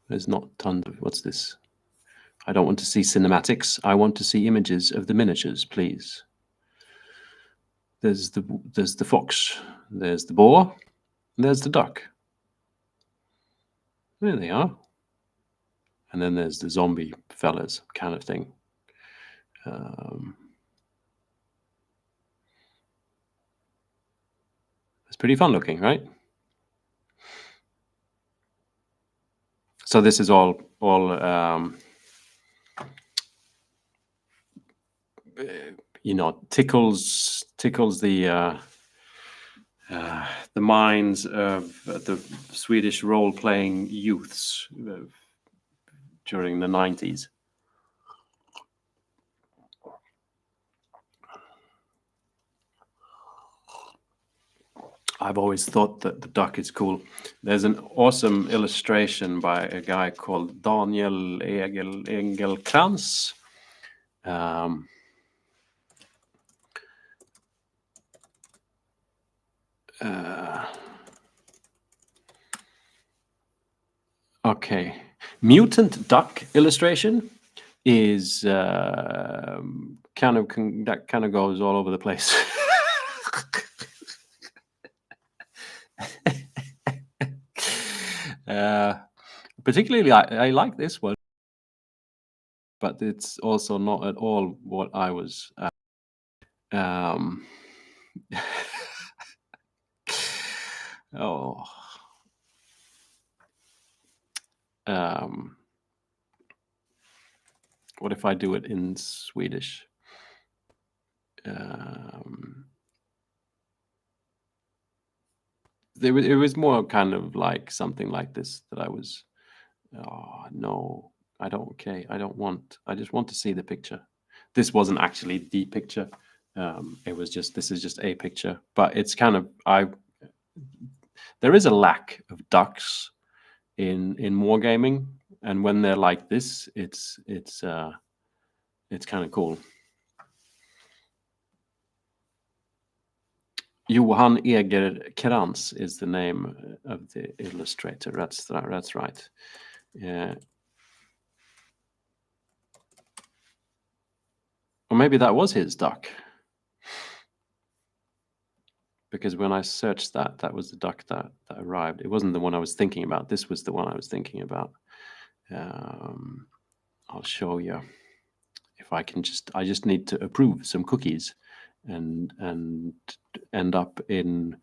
There's not tons of, what's this? I don't want to see cinematics. I want to see images of the miniatures, please. There's the fox. There's the boar. And there's the duck. There they are. And then there's the zombie fellas kind of thing. It's pretty fun looking, right? So this is all you know, tickles the minds of the Swedish role-playing youths during the 90s. I've always thought that the duck is cool. There's an awesome illustration by a guy called Daniel Engelkrantz. Okay, mutant duck illustration is kind of goes all over the place. Particularly, I like this one, but it's also not at all what I was. Oh. What if I do it in Swedish? It was more kind of like something like this that I was. Oh no, I don't. Okay, I don't want. I just want to see the picture. This wasn't actually the picture. It was just. This is just a picture, but it's kind of. There is a lack of ducks in wargaming, and when they're like this, it's kind of cool. Johan Egerkrantz is the name of the illustrator. That's right. Yeah. Or maybe that was his duck. Because when I searched that was the duck that arrived. It wasn't the one I was thinking about. This was the one I was thinking about. I'll show you if I can I just need to approve some cookies and end up in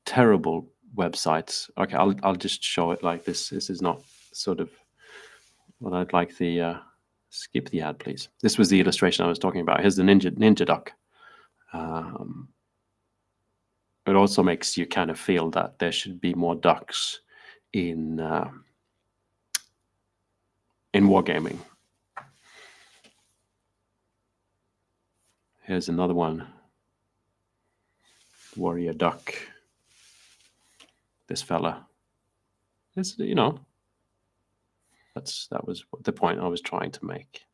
terrible websites. Okay, I'll just show it like this. This is not sort of what I'd like the skip the ad, please. This was the illustration I was talking about. Here's the ninja duck. It also makes you kind of feel that there should be more ducks in wargaming. Here's another one. Warrior duck. This fella. This, you know, that was the point I was trying to make.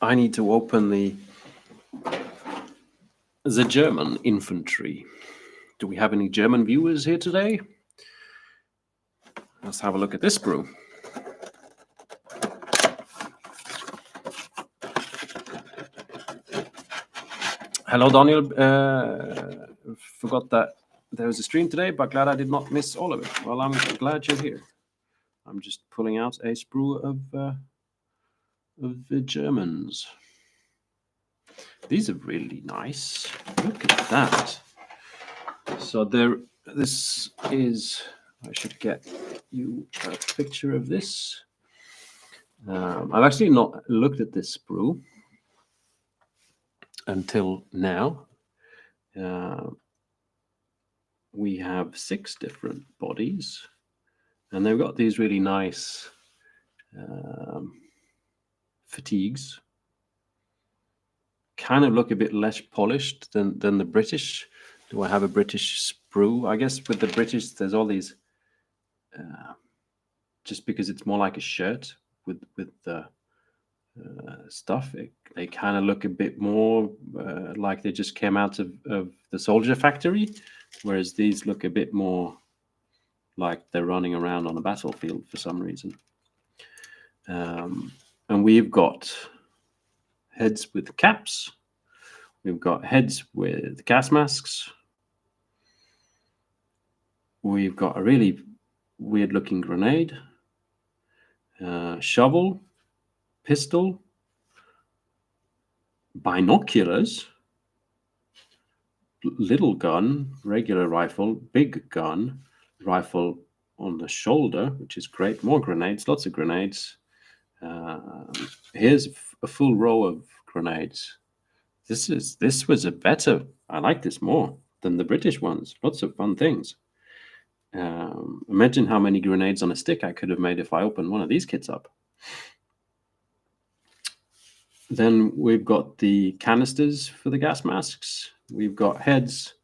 I need to open the German infantry. Do we have any German viewers here today? Let's have a look at this brew. Hello, Daniel. Forgot that there was a stream today, but glad I did not miss all of it. Well, I'm glad you're here. I'm just pulling out a sprue of the Germans. These are really nice. Look at that. So this is, I should get you a picture of this. I've actually not looked at this sprue until now. We have 6 different bodies, and they've got these really nice fatigues. Kind of look a bit less polished than the British. Do I have a British sprue? I guess with the British, there's all these, just because it's more like a shirt with the stuff, they kind of look a bit more like they just came out of the soldier factory, whereas these look a bit more like they're running around on a battlefield for some reason. And we've got heads with caps. We've got heads with gas masks. We've got a really weird looking grenade, shovel, pistol, binoculars, little gun, regular rifle, big gun, rifle on the shoulder, which is great. More grenades, lots of grenades. Here's a full row of grenades. This was a better. I like this more than the British ones. Lots of fun things. Imagine how many grenades on a stick I could have made if I opened one of these kits up. Then we've got the canisters for the gas masks. We've got heads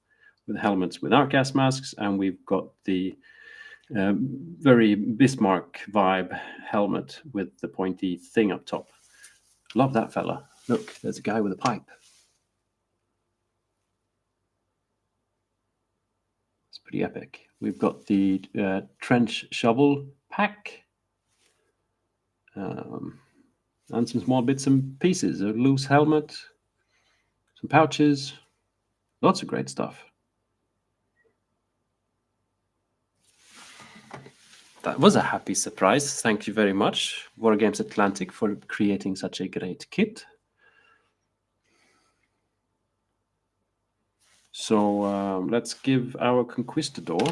with helmets without gas masks, and we've got the very Bismarck vibe helmet with the pointy thing up top. Love that fella. Look, there's a guy with a pipe. It's pretty epic. We've got the trench shovel pack. And some small bits and pieces, a loose helmet, some pouches, lots of great stuff. That was a happy surprise. Thank you very much, Wargames Atlantic, for creating such a great kit. So let's give our Conquistador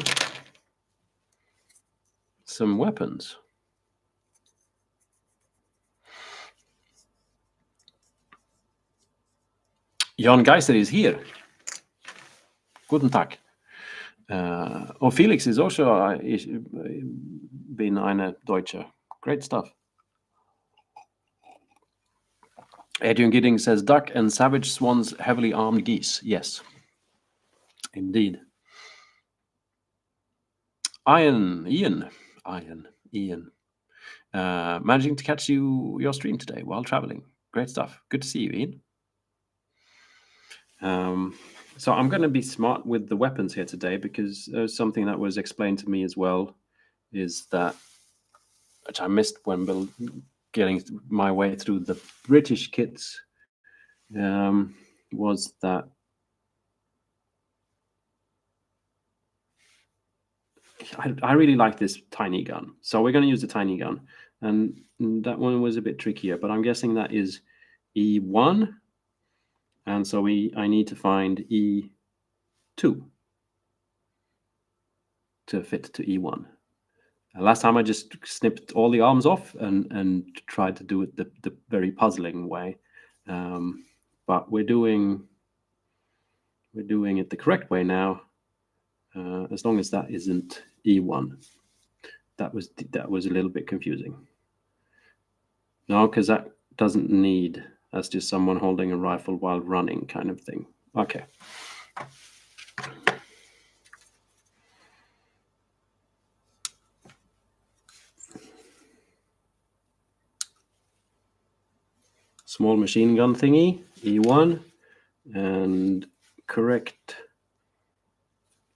some weapons. Jan Geiser is here. Guten Tag. Oh, Felix is also bin eine Deutsche. Great stuff. Adrian Gidding says duck and savage swans heavily armed geese. Yes, indeed. Ian. Managing to catch your stream today while traveling. Great stuff. Good to see you, Ian. So I'm going to be smart with the weapons here today, because something that was explained to me as well is that, which I missed when getting my way through the British kits, was that I really like this tiny gun. So we're going to use the tiny gun. And that one was a bit trickier, but I'm guessing that is E1. And so I need to find E2 to fit to E1. Last time I just snipped all the arms off and tried to do it the very puzzling way. But we're doing it the correct way now, as long as that isn't E1. That was a little bit confusing. No, because that doesn't need. That's just someone holding a rifle while running kind of thing. Okay. Small machine gun thingy, E1, and correct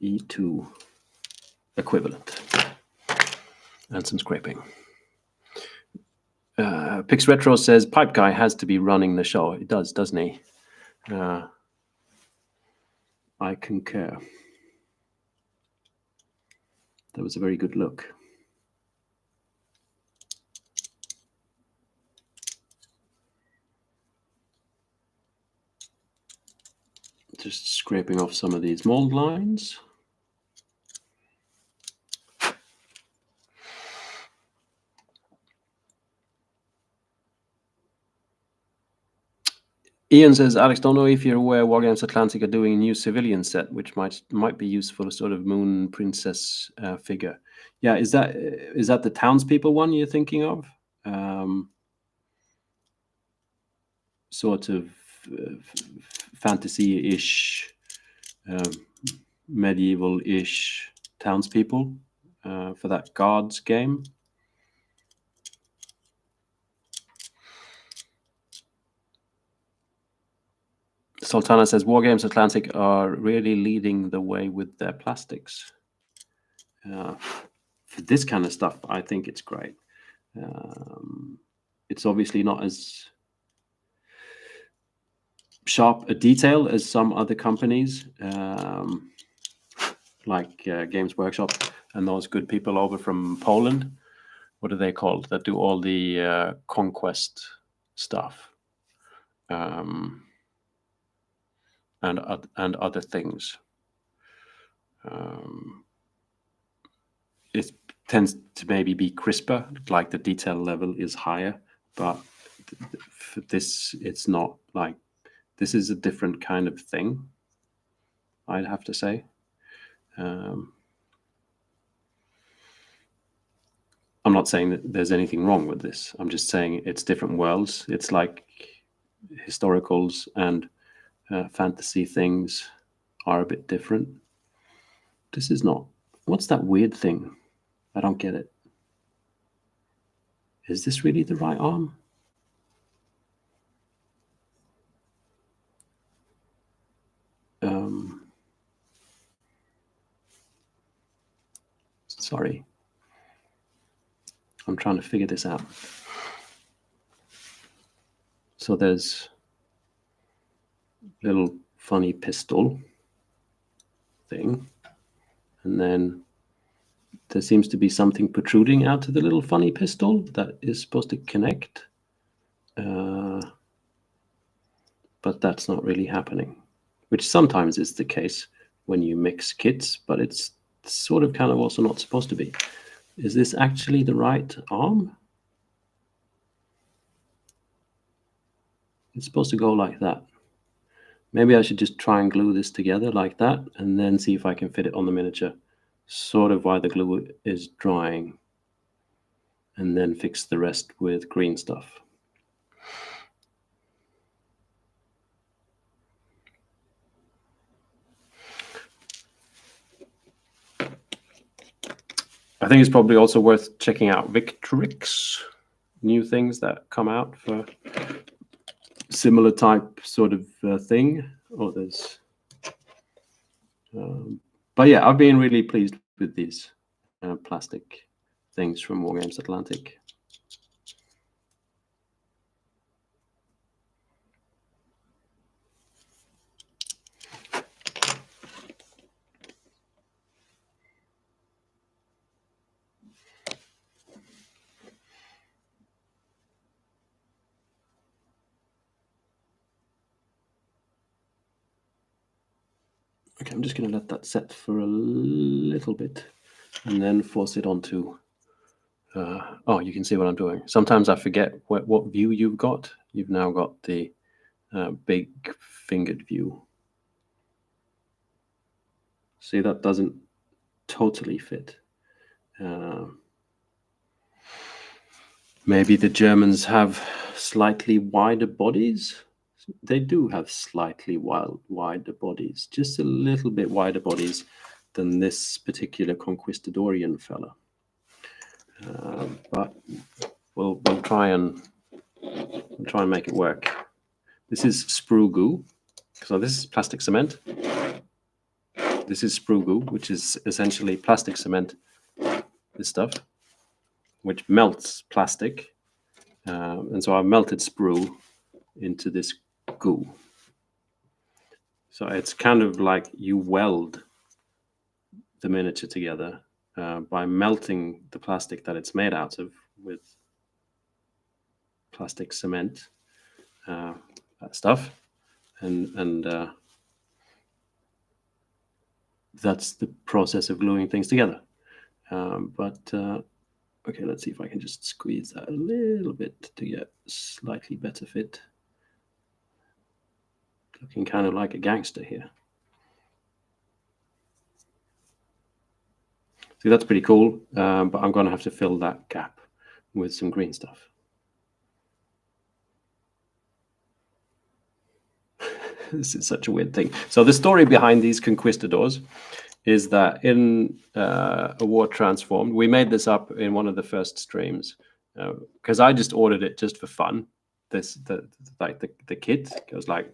E2 equivalent. and some scraping. Pix Retro says Pipe Guy has to be running the show. It does, doesn't he? I concur. That was a very good look. Just scraping off some of these mold lines. Ian says, Alex, don't know if you're aware Wargames Atlantic are doing a new civilian set, which might be useful, a sort of moon princess figure. Yeah, is that the townspeople one you're thinking of? Sort of fantasy-ish, medieval-ish townspeople for that Guards game. Sultana says, Wargames Atlantic are really leading the way with their plastics. For this kind of stuff, I think it's great. It's obviously not as sharp a detail as some other companies, like Games Workshop and those good people over from Poland. What are they called? That do all the conquest stuff. And other things. It tends to maybe be crisper, like the detail level is higher, but for this, it's not like, this is a different kind of thing, I'd have to say. I'm not saying that there's anything wrong with this. I'm just saying it's different worlds. It's like historicals and fantasy things are a bit different. This is not. What's that weird thing? I don't get it. Is this really the right arm? Sorry. I'm trying to figure this out. So there's a little funny pistol thing. And then there seems to be something protruding out of the little funny pistol that is supposed to connect. But that's not really happening, which sometimes is the case when you mix kits, but it's sort of kind of also not supposed to be. Is this actually the right arm? It's supposed to go like that. Maybe I should just try and glue this together like that and then see if I can fit it on the miniature, sort of while the glue is drying, and then fix the rest with green stuff. I think it's probably also worth checking out Victrix, new things that come out for similar type sort of thing. Oh, there's... but yeah, I've been really pleased with these plastic things from Wargames Atlantic. Okay, I'm just going to let that set for a little bit and then force it onto... oh, you can see what I'm doing. Sometimes I forget what view you've got. You've now got the big fingered view. See, that doesn't totally fit. Maybe the Germans have slightly wider bodies. They do have slightly wider bodies, just a little bit wider bodies than this particular Conquistadorian fella. But we'll try and make it work. This is sprue goo. So this is plastic cement. This is sprue goo, which is essentially plastic cement. This stuff. which melts plastic. And so I melted sprue into this goo. So it's kind of like you weld the miniature together by melting the plastic that it's made out of with plastic cement stuff, and that's the process of gluing things together. Okay, let's see if I can just squeeze that a little bit to get slightly better fit. Looking kind of like a gangster here. See, that's pretty cool, but I'm going to have to fill that gap with some green stuff. This is such a weird thing. So the story behind these Conquistadors is that in a War Transformed, we made this up in one of the first streams because I just ordered it just for fun. The kit. I was like,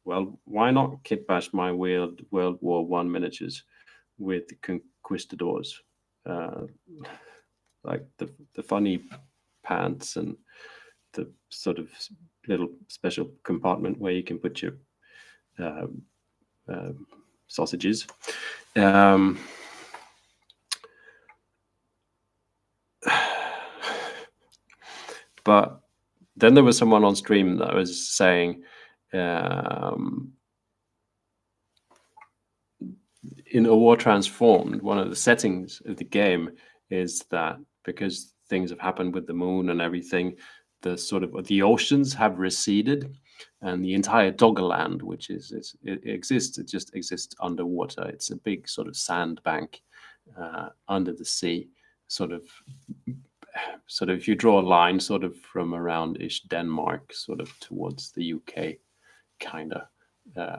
well, why not kitbash my Weird World War I miniatures with the Conquistadors? Like the funny pants and the sort of little special compartment where you can put your sausages. But then there was someone on stream that was saying in A War Transformed, one of the settings of the game is that because things have happened with the moon and everything, the sort of the oceans have receded, and the entire Doggerland, which it exists, it just exists underwater. It's a big sort of sandbank under the sea, sort of if you draw a line sort of from around-ish Denmark, sort of towards the UK, kind of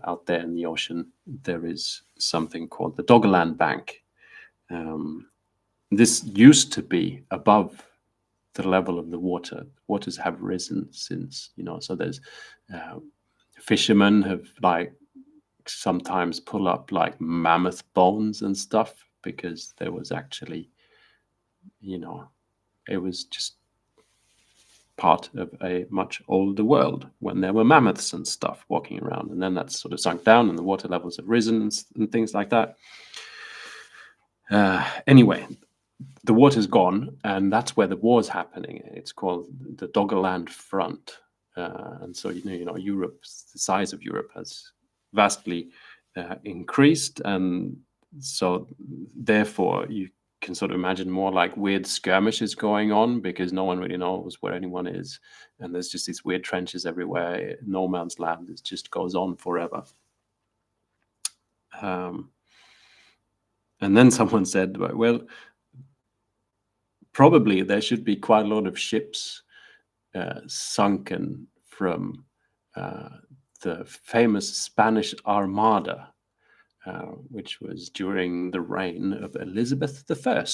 out there in the ocean, there is something called the Doggerland Bank. This used to be above the level of the water. Waters have risen since, so there's fishermen have like sometimes pull up like mammoth bones and stuff because there was actually, it was just part of a much older world when there were mammoths and stuff walking around, and then that's sort of sunk down and the water levels have risen and things like that. Anyway, the water's gone, and that's where the war's happening. It's called the Doggerland Front, and so Europe, the size of Europe has vastly increased, and so therefore you can sort of imagine more like weird skirmishes going on because no one really knows where anyone is, and there's just these weird trenches everywhere. No man's land. It just goes on forever. And then someone said, well, probably there should be quite a lot of ships sunken from the famous Spanish Armada, which was during the reign of Elizabeth I,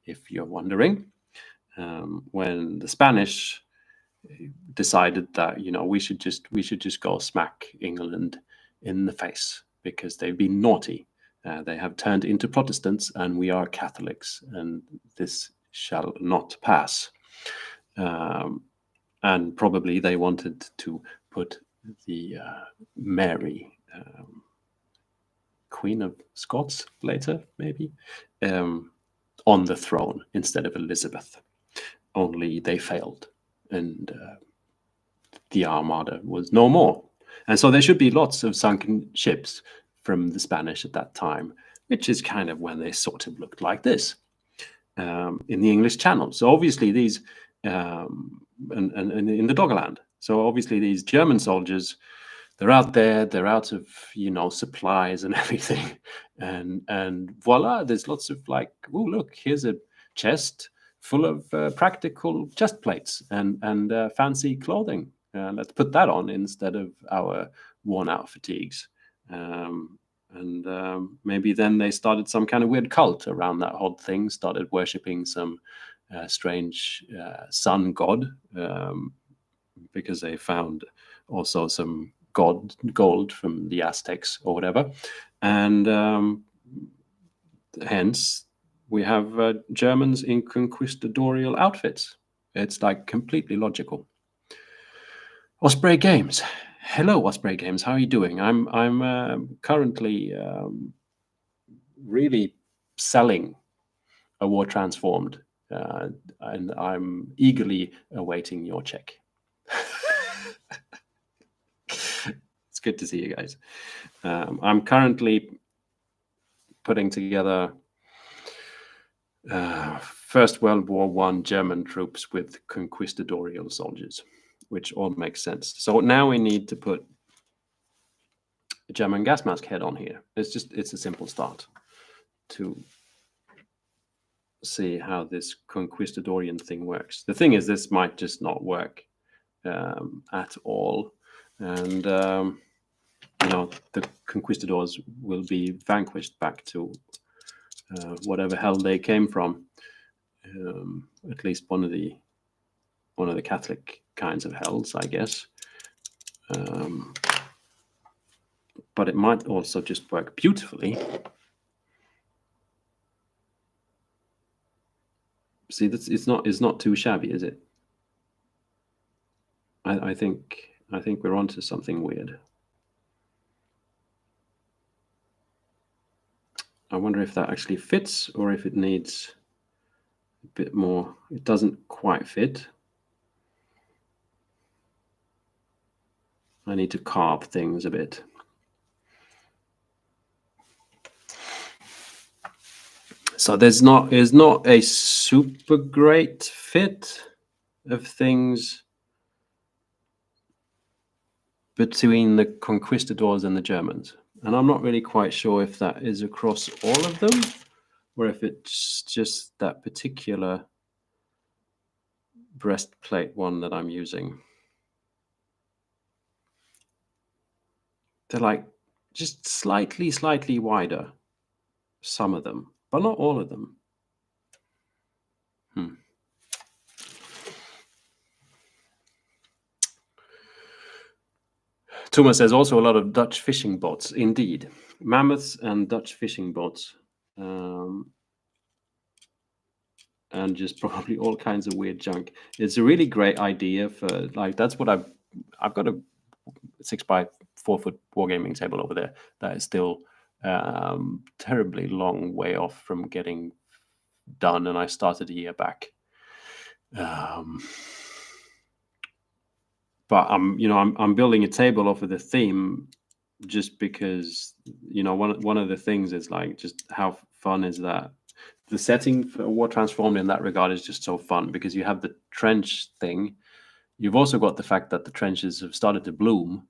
if you're wondering, when the Spanish decided that we should just go smack England in the face because they've been naughty. They have turned into Protestants, and we are Catholics, and this shall not pass. And probably they wanted to put the Mary, Queen of Scots later, maybe, on the throne instead of Elizabeth. Only they failed, and the Armada was no more. And so there should be lots of sunken ships from the Spanish at that time, which is kind of when they sort of looked like this in the English Channel. So obviously these, and in the Doggerland. So obviously these German soldiers, they're out there, they're out of, supplies and everything. And voila, there's lots of like, oh, look, here's a chest full of practical chest plates and fancy clothing. Let's put that on instead of our worn out fatigues. Maybe then they started some kind of weird cult around that whole thing, started worshipping some strange sun god, because they found also some gold from the Aztecs or whatever. And hence we have Germans in conquistadorial outfits. It's like completely logical. Osprey Games. Hello, Osprey Games. How are you doing? I'm currently really selling a War Transformed, and I'm eagerly awaiting your check. It's good to see you guys. I'm currently putting together First World War I German troops with conquistadorial soldiers, which all makes sense. So now we need to put a German gas mask head on here. It's a simple start to see how this conquistadorian thing works. The thing is, this might just not work at all, and the conquistadors will be vanquished back to whatever hell they came from. At least one of the Catholic kinds of hells, I guess. But it might also just work beautifully. See, it's not too shabby, is it? I think we're onto something weird. I wonder if that actually fits or if it needs a bit more. It doesn't quite fit. I need to carve things a bit. So there's not a super great fit of things between the conquistadors and the Germans. And I'm not really quite sure if that is across all of them or if it's just that particular breastplate one that I'm using. They're like just slightly wider, some of them, but not all of them. Thomas says also a lot of Dutch fishing boats. Indeed, mammoths and Dutch fishing boats, and just probably all kinds of weird junk. It's a really great idea for like that's what I've got a 6x4 foot wargaming table over there that is still terribly long way off from getting done, and I started a year back. But I'm building a table off of the theme just because one of the things is like just how fun is that. The setting for War Transformed in that regard is just so fun because you have the trench thing. You've also got the fact that the trenches have started to bloom,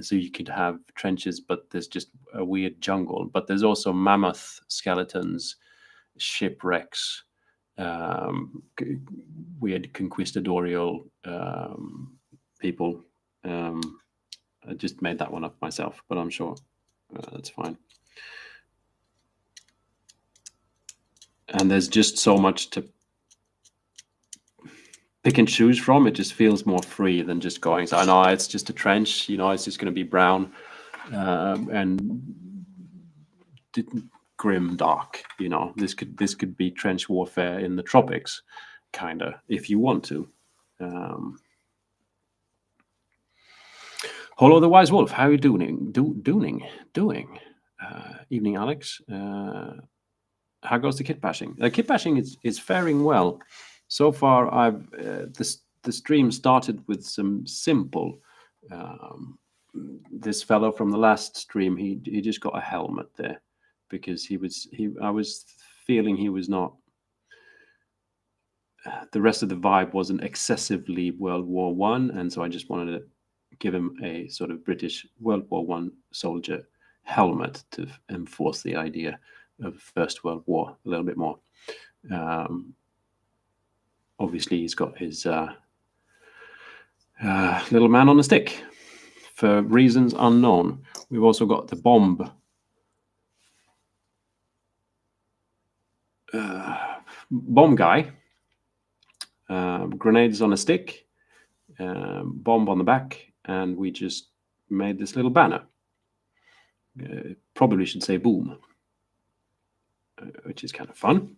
so you could have trenches, but there's just a weird jungle. But there's also mammoth skeletons, shipwrecks, weird conquistadorial people. I just made that one up myself, but I'm sure that's fine. And there's just so much to pick and choose from. It just feels more free than just going, so I know it's just a trench, it's just going to be brown and grim dark. This could be trench warfare in the tropics, kind of, if you want to. Hello, the Wise Wolf. How are you doing? Evening, Alex. How goes the kitbashing? Kitbashing is faring well. So far, I've the stream started with some simple. This fellow from the last stream, he just got a helmet there because I was feeling he was not. The rest of the vibe wasn't excessively World War I, and so I just wanted to give him a sort of British World War I soldier helmet to enforce the idea of First World War a little bit more. Obviously, he's got his little man on a stick for reasons unknown. We've also got the bomb guy. Grenades on a stick, bomb on the back, and we just made this little banner. Probably should say boom. which is kind of fun.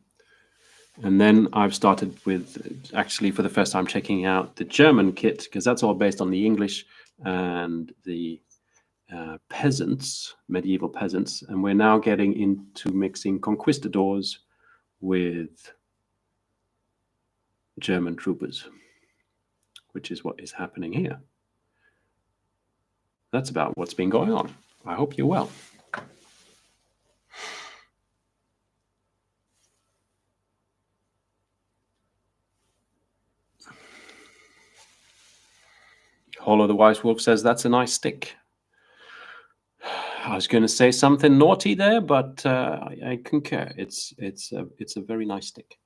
And then I've started with, actually for the first time, checking out the German kit, because that's all based on the English and the peasants, medieval peasants. And we're now getting into mixing Conquistadors with German troopers, which is what is happening here. That's about what's been going on. I hope you're well. Hollow the Wise Wolf says that's a nice stick. I was going to say something naughty there, but I concur. It's a very nice stick.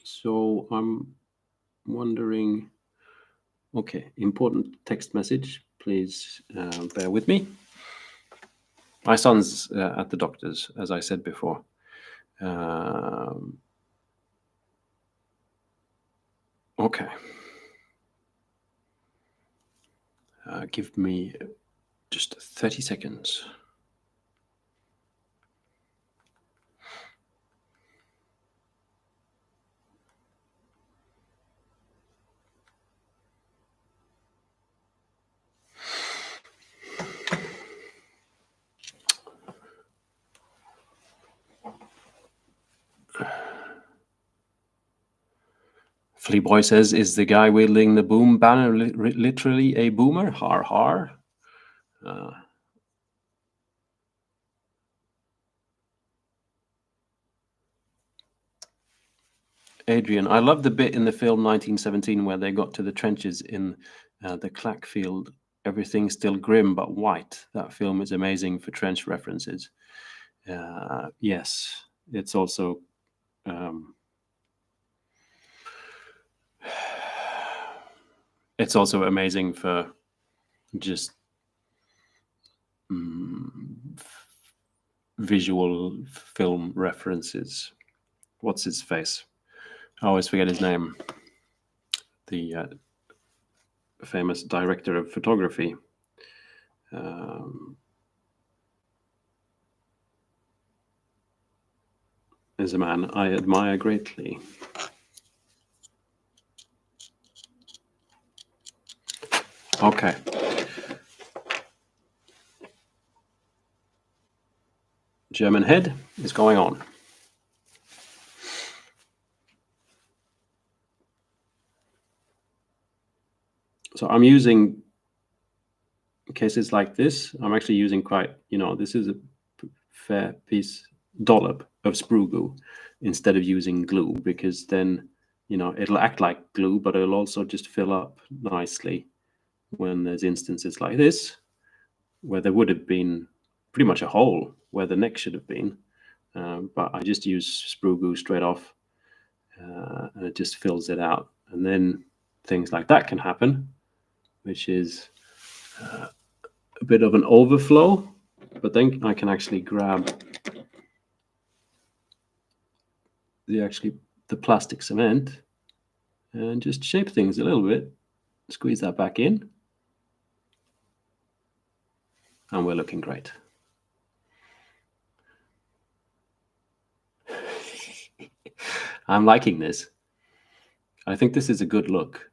So I'm wondering. Okay, important text message. Please bear with me. My son's at the doctor's, as I said before. Okay. Give me just 30 seconds. Flea Boy says, is the guy wielding the boom banner literally a boomer? Har har. Adrian, I love the bit in the film 1917 where they got to the trenches in the Clack field. Everything's still grim but white. That film is amazing for trench references. Yes, it's also amazing for just visual film references. What's his face? I always forget his name. The famous director of photography. Is a man I admire greatly. Okay. German head is going on. So I'm using cases like this. I'm actually using quite, this is a fair piece dollop of sprue glue instead of using glue, because then, it'll act like glue, but it'll also just fill up nicely when there's instances like this, where there would have been pretty much a hole where the neck should have been. But I just use sprue glue straight off, and it just fills it out. And then things like that can happen, which is a bit of an overflow, but then I can actually grab the plastic cement and just shape things a little bit, squeeze that back in, and we're looking great. I'm liking this. I think this is a good look.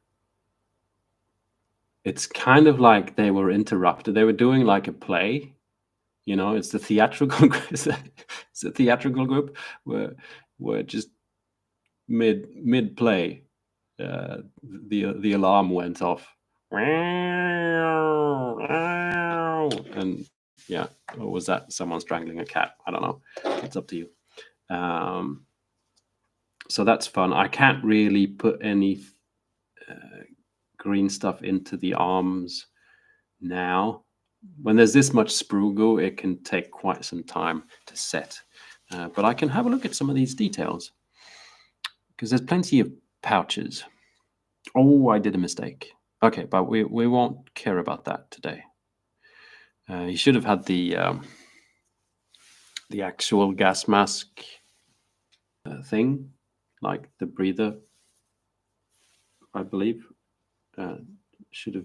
It's kind of like they were interrupted. They were doing like a play, it's the theatrical it's a theatrical group where just mid play the alarm went off, and yeah, or was that someone strangling a cat? I don't know. It's up to you. So that's fun. I can't really put any green stuff into the arms now. When there's this much sprue glue, it can take quite some time to set. But I can have a look at some of these details, because there's plenty of pouches. Oh, I did a mistake. Okay, but we won't care about that today. You should have had the actual gas mask thing, like the breather, I believe. He should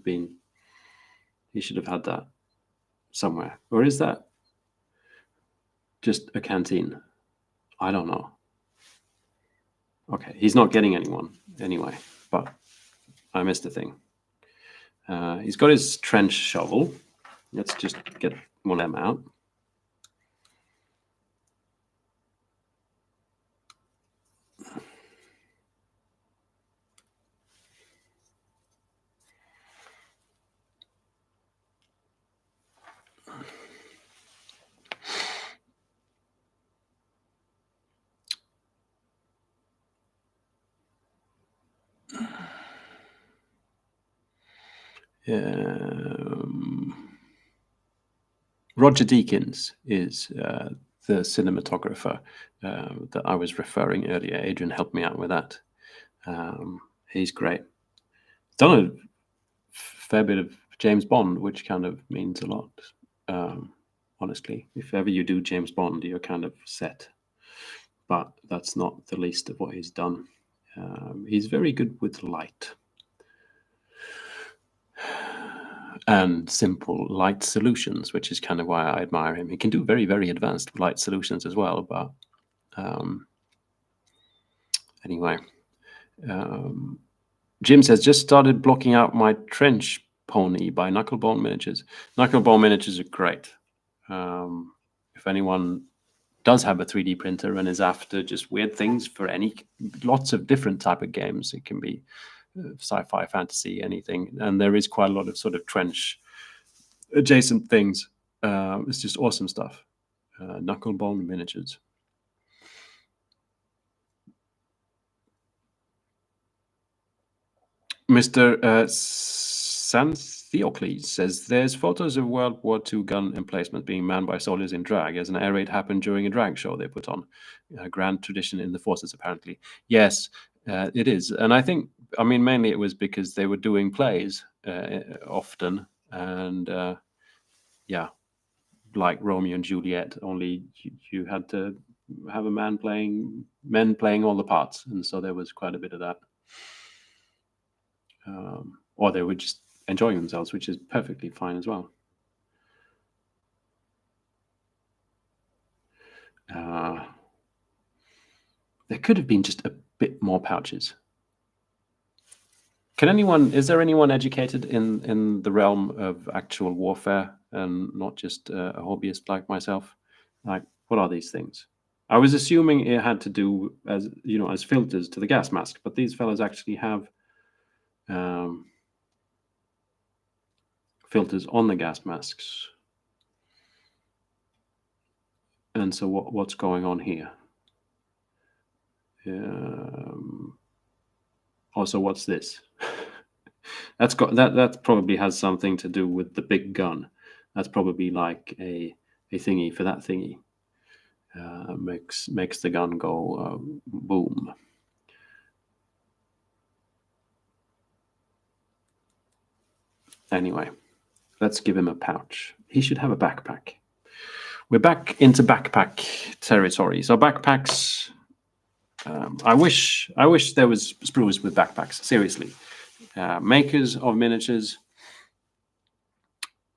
have had that. somewhere, or is that just a canteen? I don't know. Okay, he's not getting anyone anyway, but I missed a thing. He's got his trench shovel. Let's just get one of them out. Roger Deakins is the cinematographer that I was referring earlier. Adrian helped me out with that. He's great. Done a fair bit of James Bond, which kind of means a lot. Honestly, if ever you do James Bond, you're kind of set. But that's not the least of what he's done. He's very good with light and simple light solutions, which is kind of why I admire him. He can do very, very advanced light solutions as well. But anyway, Jim says, just started blocking out my trench pony by Knucklebone Miniatures. Knucklebone Miniatures are great. If anyone does have a 3D printer and is after just weird things for lots of different type of games, it can be sci-fi, fantasy, anything. And there is quite a lot of sort of trench adjacent things. It's just awesome stuff. Knucklebone Miniatures. Mr. Santheocles says, there's photos of World War II gun emplacement being manned by soldiers in drag, as an air raid happened during a drag show they put on. A grand tradition in the forces, apparently. Yes, it is. And I think, mainly it was because they were doing plays often. And like Romeo and Juliet, only you had to have a men playing all the parts. And so there was quite a bit of that. Or they were just enjoying themselves, which is perfectly fine as well. There could have been just a bit more pouches. Is there anyone educated in the realm of actual warfare and not just a hobbyist like myself? Like, what are these things? I was assuming it had to do as filters to the gas mask, but these fellas actually have filters on the gas masks. And so what's going on here? Also, what's this? That probably has something to do with the big gun. That's probably like a thingy for that thingy. Makes the gun go boom. Anyway, let's give him a pouch. He should have a backpack. We're back into backpack territory. So backpacks. I wish there was sprues with backpacks. Seriously, makers of miniatures,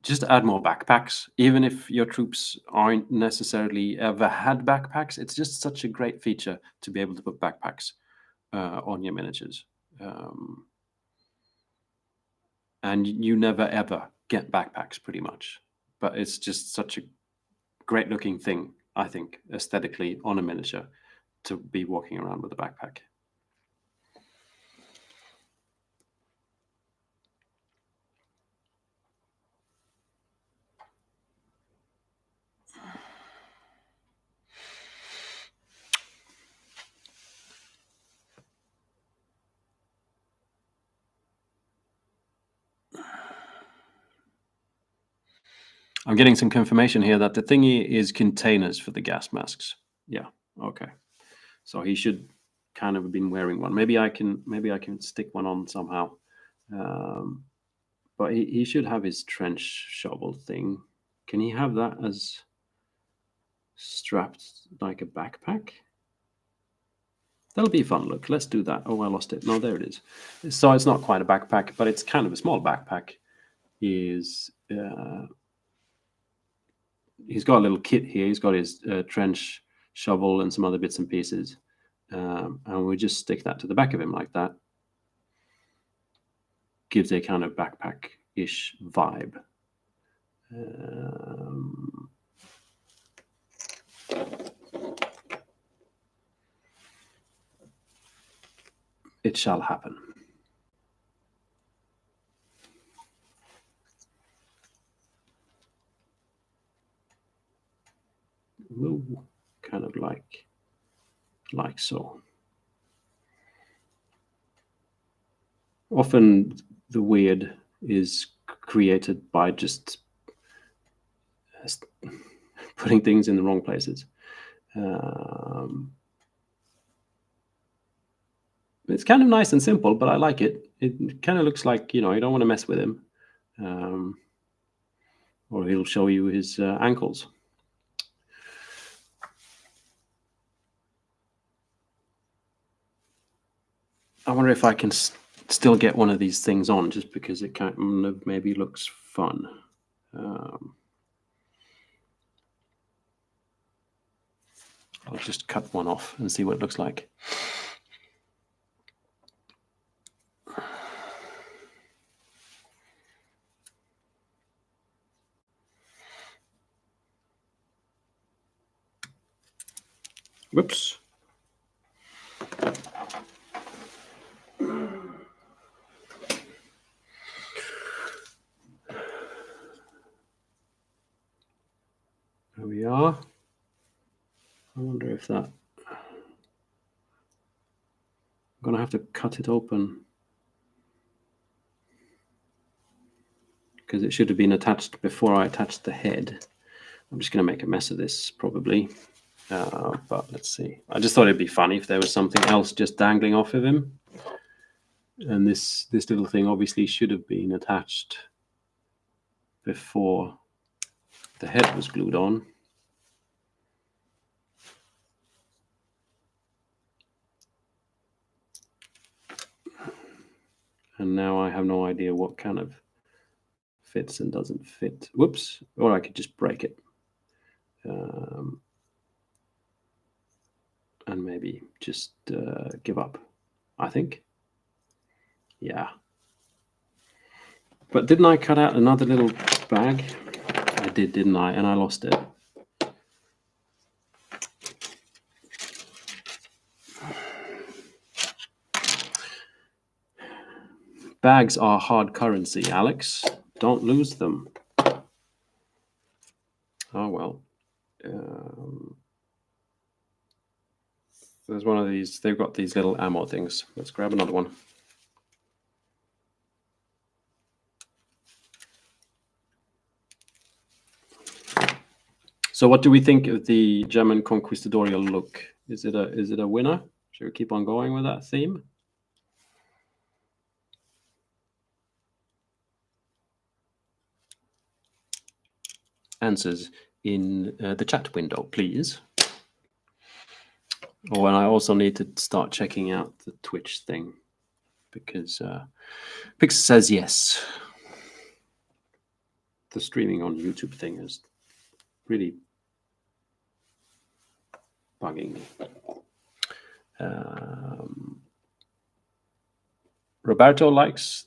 just add more backpacks. Even if your troops aren't necessarily ever had backpacks, it's just such a great feature to be able to put backpacks on your miniatures. And you never ever get backpacks, pretty much. But it's just such a great looking thing, I think, aesthetically on a miniature, to be walking around with a backpack. I'm getting some confirmation here that the thingy is containers for the gas masks. Yeah, okay. So he should kind of have been wearing one. Maybe I can stick one on somehow. But he should have his trench shovel thing. Can he have that as strapped like a backpack? That'll be a fun look. Let's do that. Oh, I lost it. No, there it is. So it's not quite a backpack, but it's kind of a small backpack. he's got a little kit here. He's got his trench shovel and some other bits and pieces. And we just stick that to the back of him like that. Gives a kind of backpack-ish vibe. It shall happen. Ooh, kind of like so. Often the weird is created by just putting things in the wrong places. It's kind of nice and simple, but I like it. It kind of looks like, you don't want to mess with him. Or he'll show you his ankles. I wonder if I can still get one of these things on, just because it kind of maybe looks fun. I'll just cut one off and see what it looks like. Whoops. There we are. I wonder if that... I'm going to have to cut it open, because it should have been attached before I attached the head. I'm just going to make a mess of this, probably. But let's see. I just thought it'd be funny if there was something else just dangling off of him. And this little thing obviously should have been attached before the head was glued on. And now I have no idea what kind of fits and doesn't fit. Whoops. Or I could just break it. And maybe just give up, I think. Yeah. But didn't I cut out another little bag? I did, didn't I? And I lost it. Bags are hard currency, Alex. Don't lose them. Oh, well. There's one of these. They've got these little ammo things. Let's grab another one. So what do we think of the German conquistadorial look? Is it a winner? Should we keep on going with that theme? Answers in the chat window, please. Oh, and I also need to start checking out the Twitch thing, because Pix says yes. The streaming on YouTube thing is really bugging me. Roberto likes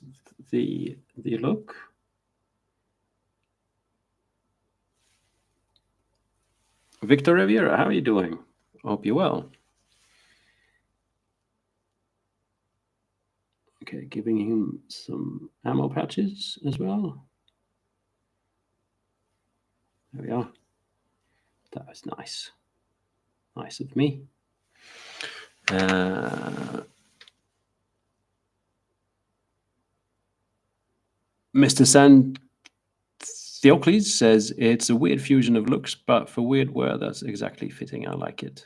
the look. Victor Riviera, how are you doing? Hope you're well. Okay, giving him some ammo patches as well. There we are. That was nice. Nice of me. Mr. San Theocles says it's a weird fusion of looks, but for weird wear, that's exactly fitting. I like it.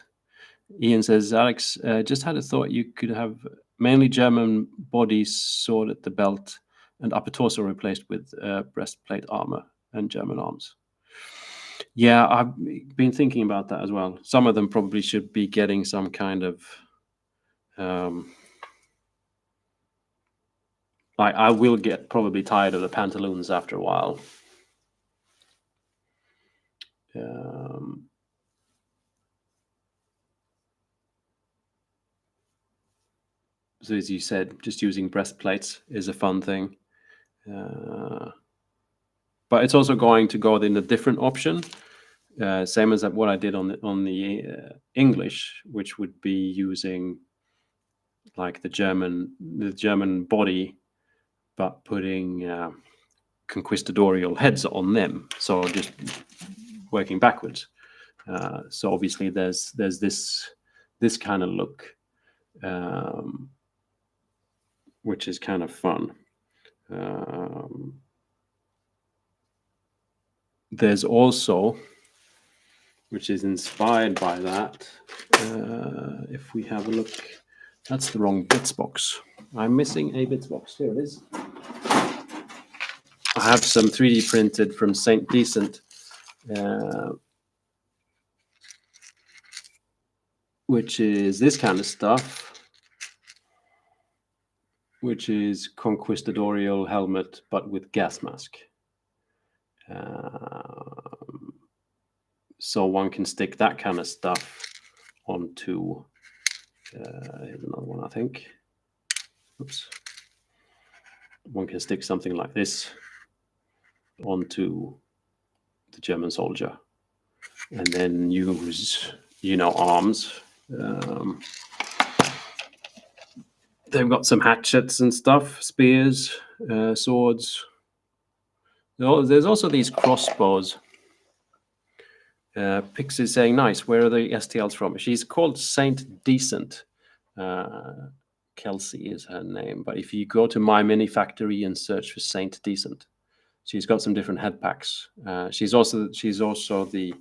Ian says, Alex, just had a thought you could have mainly German body sword at the belt and upper torso replaced with breastplate armor and German arms. Yeah, I've been thinking about that as well. Some of them probably should be getting some kind of... I will get probably tired of the pantaloons after a while. So as you said, just using breastplates is a fun thing. But it's also going to go in a different option, same as what I did on the English, which would be using like the German body, but putting conquistadorial heads on them. So just working backwards. So obviously there's this kind of look, which is kind of fun. There's also, which is inspired by that, if we have a look, that's the wrong bits box. I'm missing a bits box. Here it is. I have some 3D printed from Saint Decent, which is this kind of stuff, which is conquistadorial helmet, but with gas mask. So one can stick that kind of stuff onto, here's another one, I think. Oops. One can stick something like this onto the German soldier and then use, arms. They've got some hatchets and stuff, spears, swords. There's also these crossbows. Pix is saying, nice, where are the STLs from? She's called Saint Decent. Kelsey is her name. But if you go to My Mini Factory and search for Saint Decent, she's got some different head packs. She's also the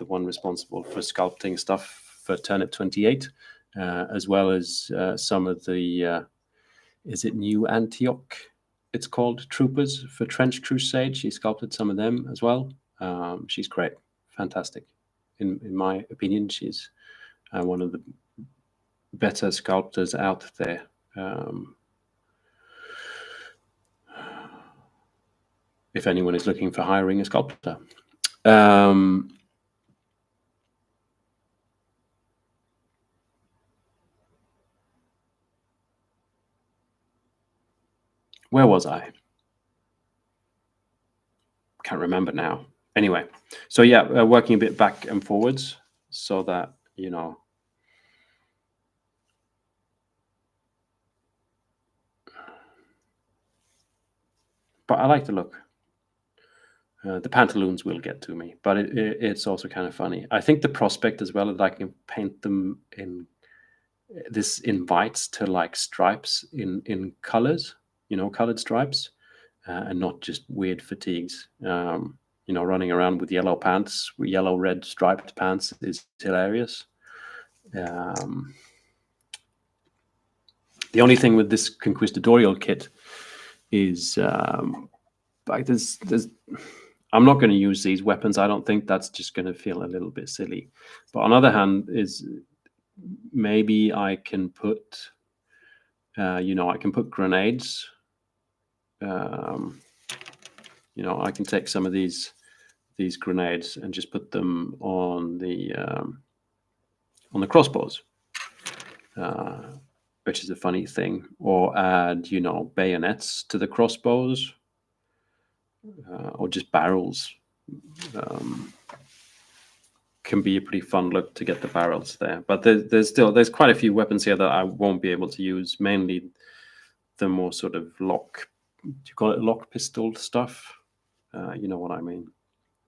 one responsible for sculpting stuff for Turnip 28, as well as some of the, is it New Antioch? It's called Troopers for Trench Crusade. She sculpted some of them as well. She's great. Fantastic. In my opinion, she's one of the better sculptors out there. If anyone is looking for hiring a sculptor. Where was I? Can't remember now. Anyway, so yeah, working a bit back and forwards so that, but I like the look. The pantaloons will get to me, but it's also kind of funny. I think the prospect as well that I can paint them in, this invites to like stripes in colors, colored stripes, and not just weird fatigues. Running around with yellow pants, yellow red striped pants is hilarious. The only thing with this conquistadorial kit is like there's I'm not going to use these weapons. I don't think that's just going to feel a little bit silly. But on the other hand, is maybe I can put I can put grenades. I can take some of these grenades and just put them on the crossbows, which is a funny thing. Or add, bayonets to the crossbows, or just barrels. Can be a pretty fun look to get the barrels there. But there's quite a few weapons here that I won't be able to use. Mainly the more sort of lock. Do you call it lock pistol stuff? You know what I mean.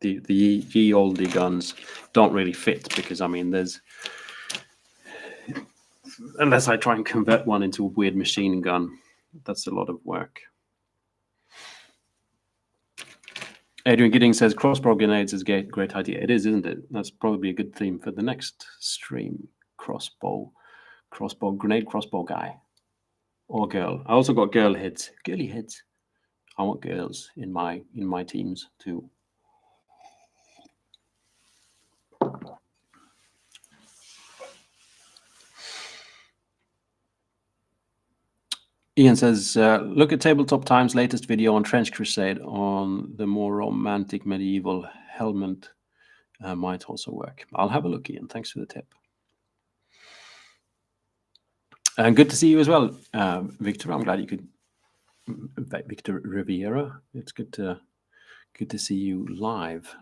The ye olde guns don't really fit because there's, unless I try and convert one into a weird machine gun, that's a lot of work. Adrian Gidding says crossbow grenades is a great idea. It is, isn't it? That's probably a good theme for the next stream. Crossbow grenade crossbow guy or girl. I also got girly heads. I want girls in my teams too. Ian says, look at Tabletop Time's latest video on Trench Crusade on the more romantic medieval helmet might also work. I'll have a look, Ian. Thanks for the tip. And good to see you as well, Victor. I'm glad you could. Victor Riviera. It's good to see you live.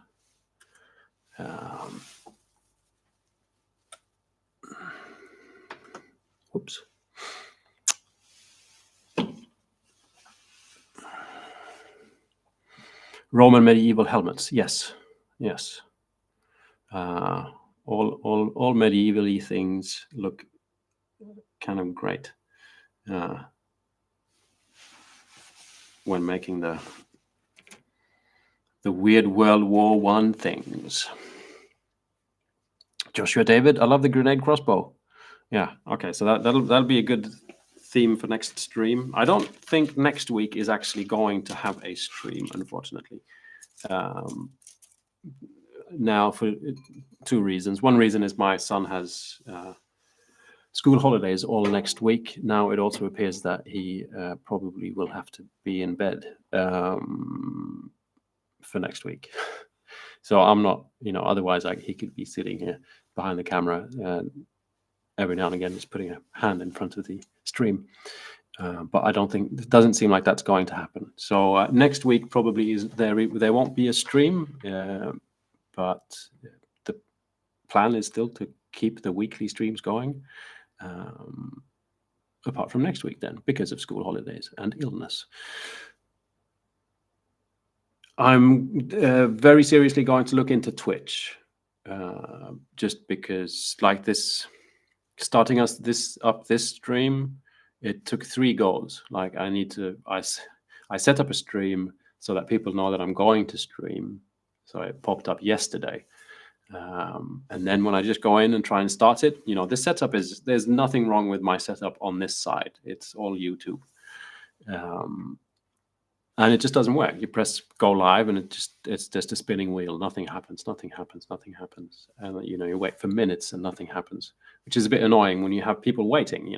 Oops. Roman medieval helmets. Yes. All medieval-y things look kind of great when making the weird World War I things. Joshua David, I love the grenade crossbow. Yeah, okay, so that'll be a good theme for next stream. I don't think next week is actually going to have a stream, unfortunately. Now, for 2 reasons. One reason is my son has school holidays all next week. Now it also appears that he probably will have to be in bed for next week. So I'm not, otherwise he could be sitting here behind the camera every now and again, just putting a hand in front of the stream. But it doesn't seem like that's going to happen. So next week probably there won't be a stream, but the plan is still to keep the weekly streams going, apart from next week then, because of school holidays and illness. I'm very seriously going to look into Twitch, just because, like this, starting this stream, it took 3 goals. Like I set up a stream so that people know that I'm going to stream. So it popped up yesterday. And then when I just go in and try and start it, this setup there's nothing wrong with my setup on this side. It's all YouTube. And it just doesn't work. You press go live and it's just a spinning wheel. Nothing happens. And you wait for minutes and nothing happens, which is a bit annoying when you have people waiting,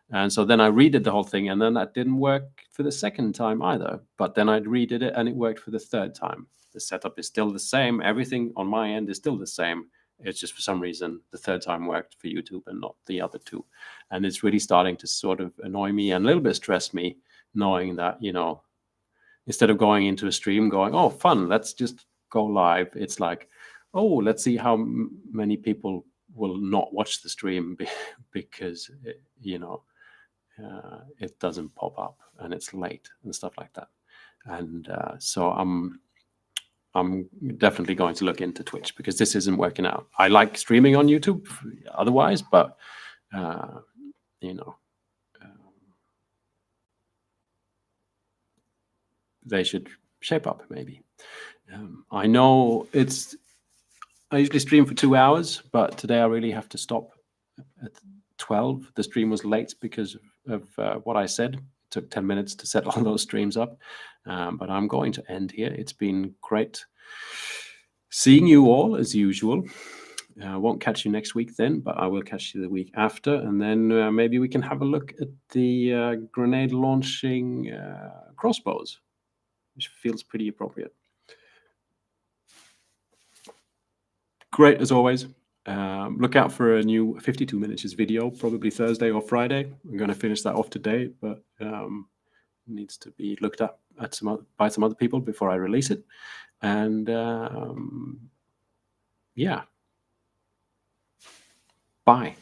And so then I redid the whole thing, and then that didn't work for the second time either. But then I redid it and it worked for the 3rd time. The setup is still the same. Everything on my end is still the same. It's just for some reason the 3rd time worked for YouTube and not the other 2. And it's really starting to sort of annoy me and a little bit stress me, knowing that, instead of going into a stream going, oh, fun, let's just go live. It's like, oh, let's see how many people will not watch the stream because, it doesn't pop up and it's late and stuff like that. And so I'm definitely going to look into Twitch because this isn't working out. I like streaming on YouTube otherwise, but, they should shape up maybe. I know I usually stream for 2 hours, but today I really have to stop at 12. The stream was late because of what I said. It took 10 minutes to set all those streams up, but I'm going to end here. It's been great seeing you all as usual. I won't catch you next week then, but I will catch you the week after, and then maybe we can have a look at the grenade launching crossbows, which feels pretty appropriate. Great as always. Look out for a new 52 minutes video, probably Thursday or Friday. I'm going to finish that off today, but needs to be looked at by some other people before I release it. And yeah, bye.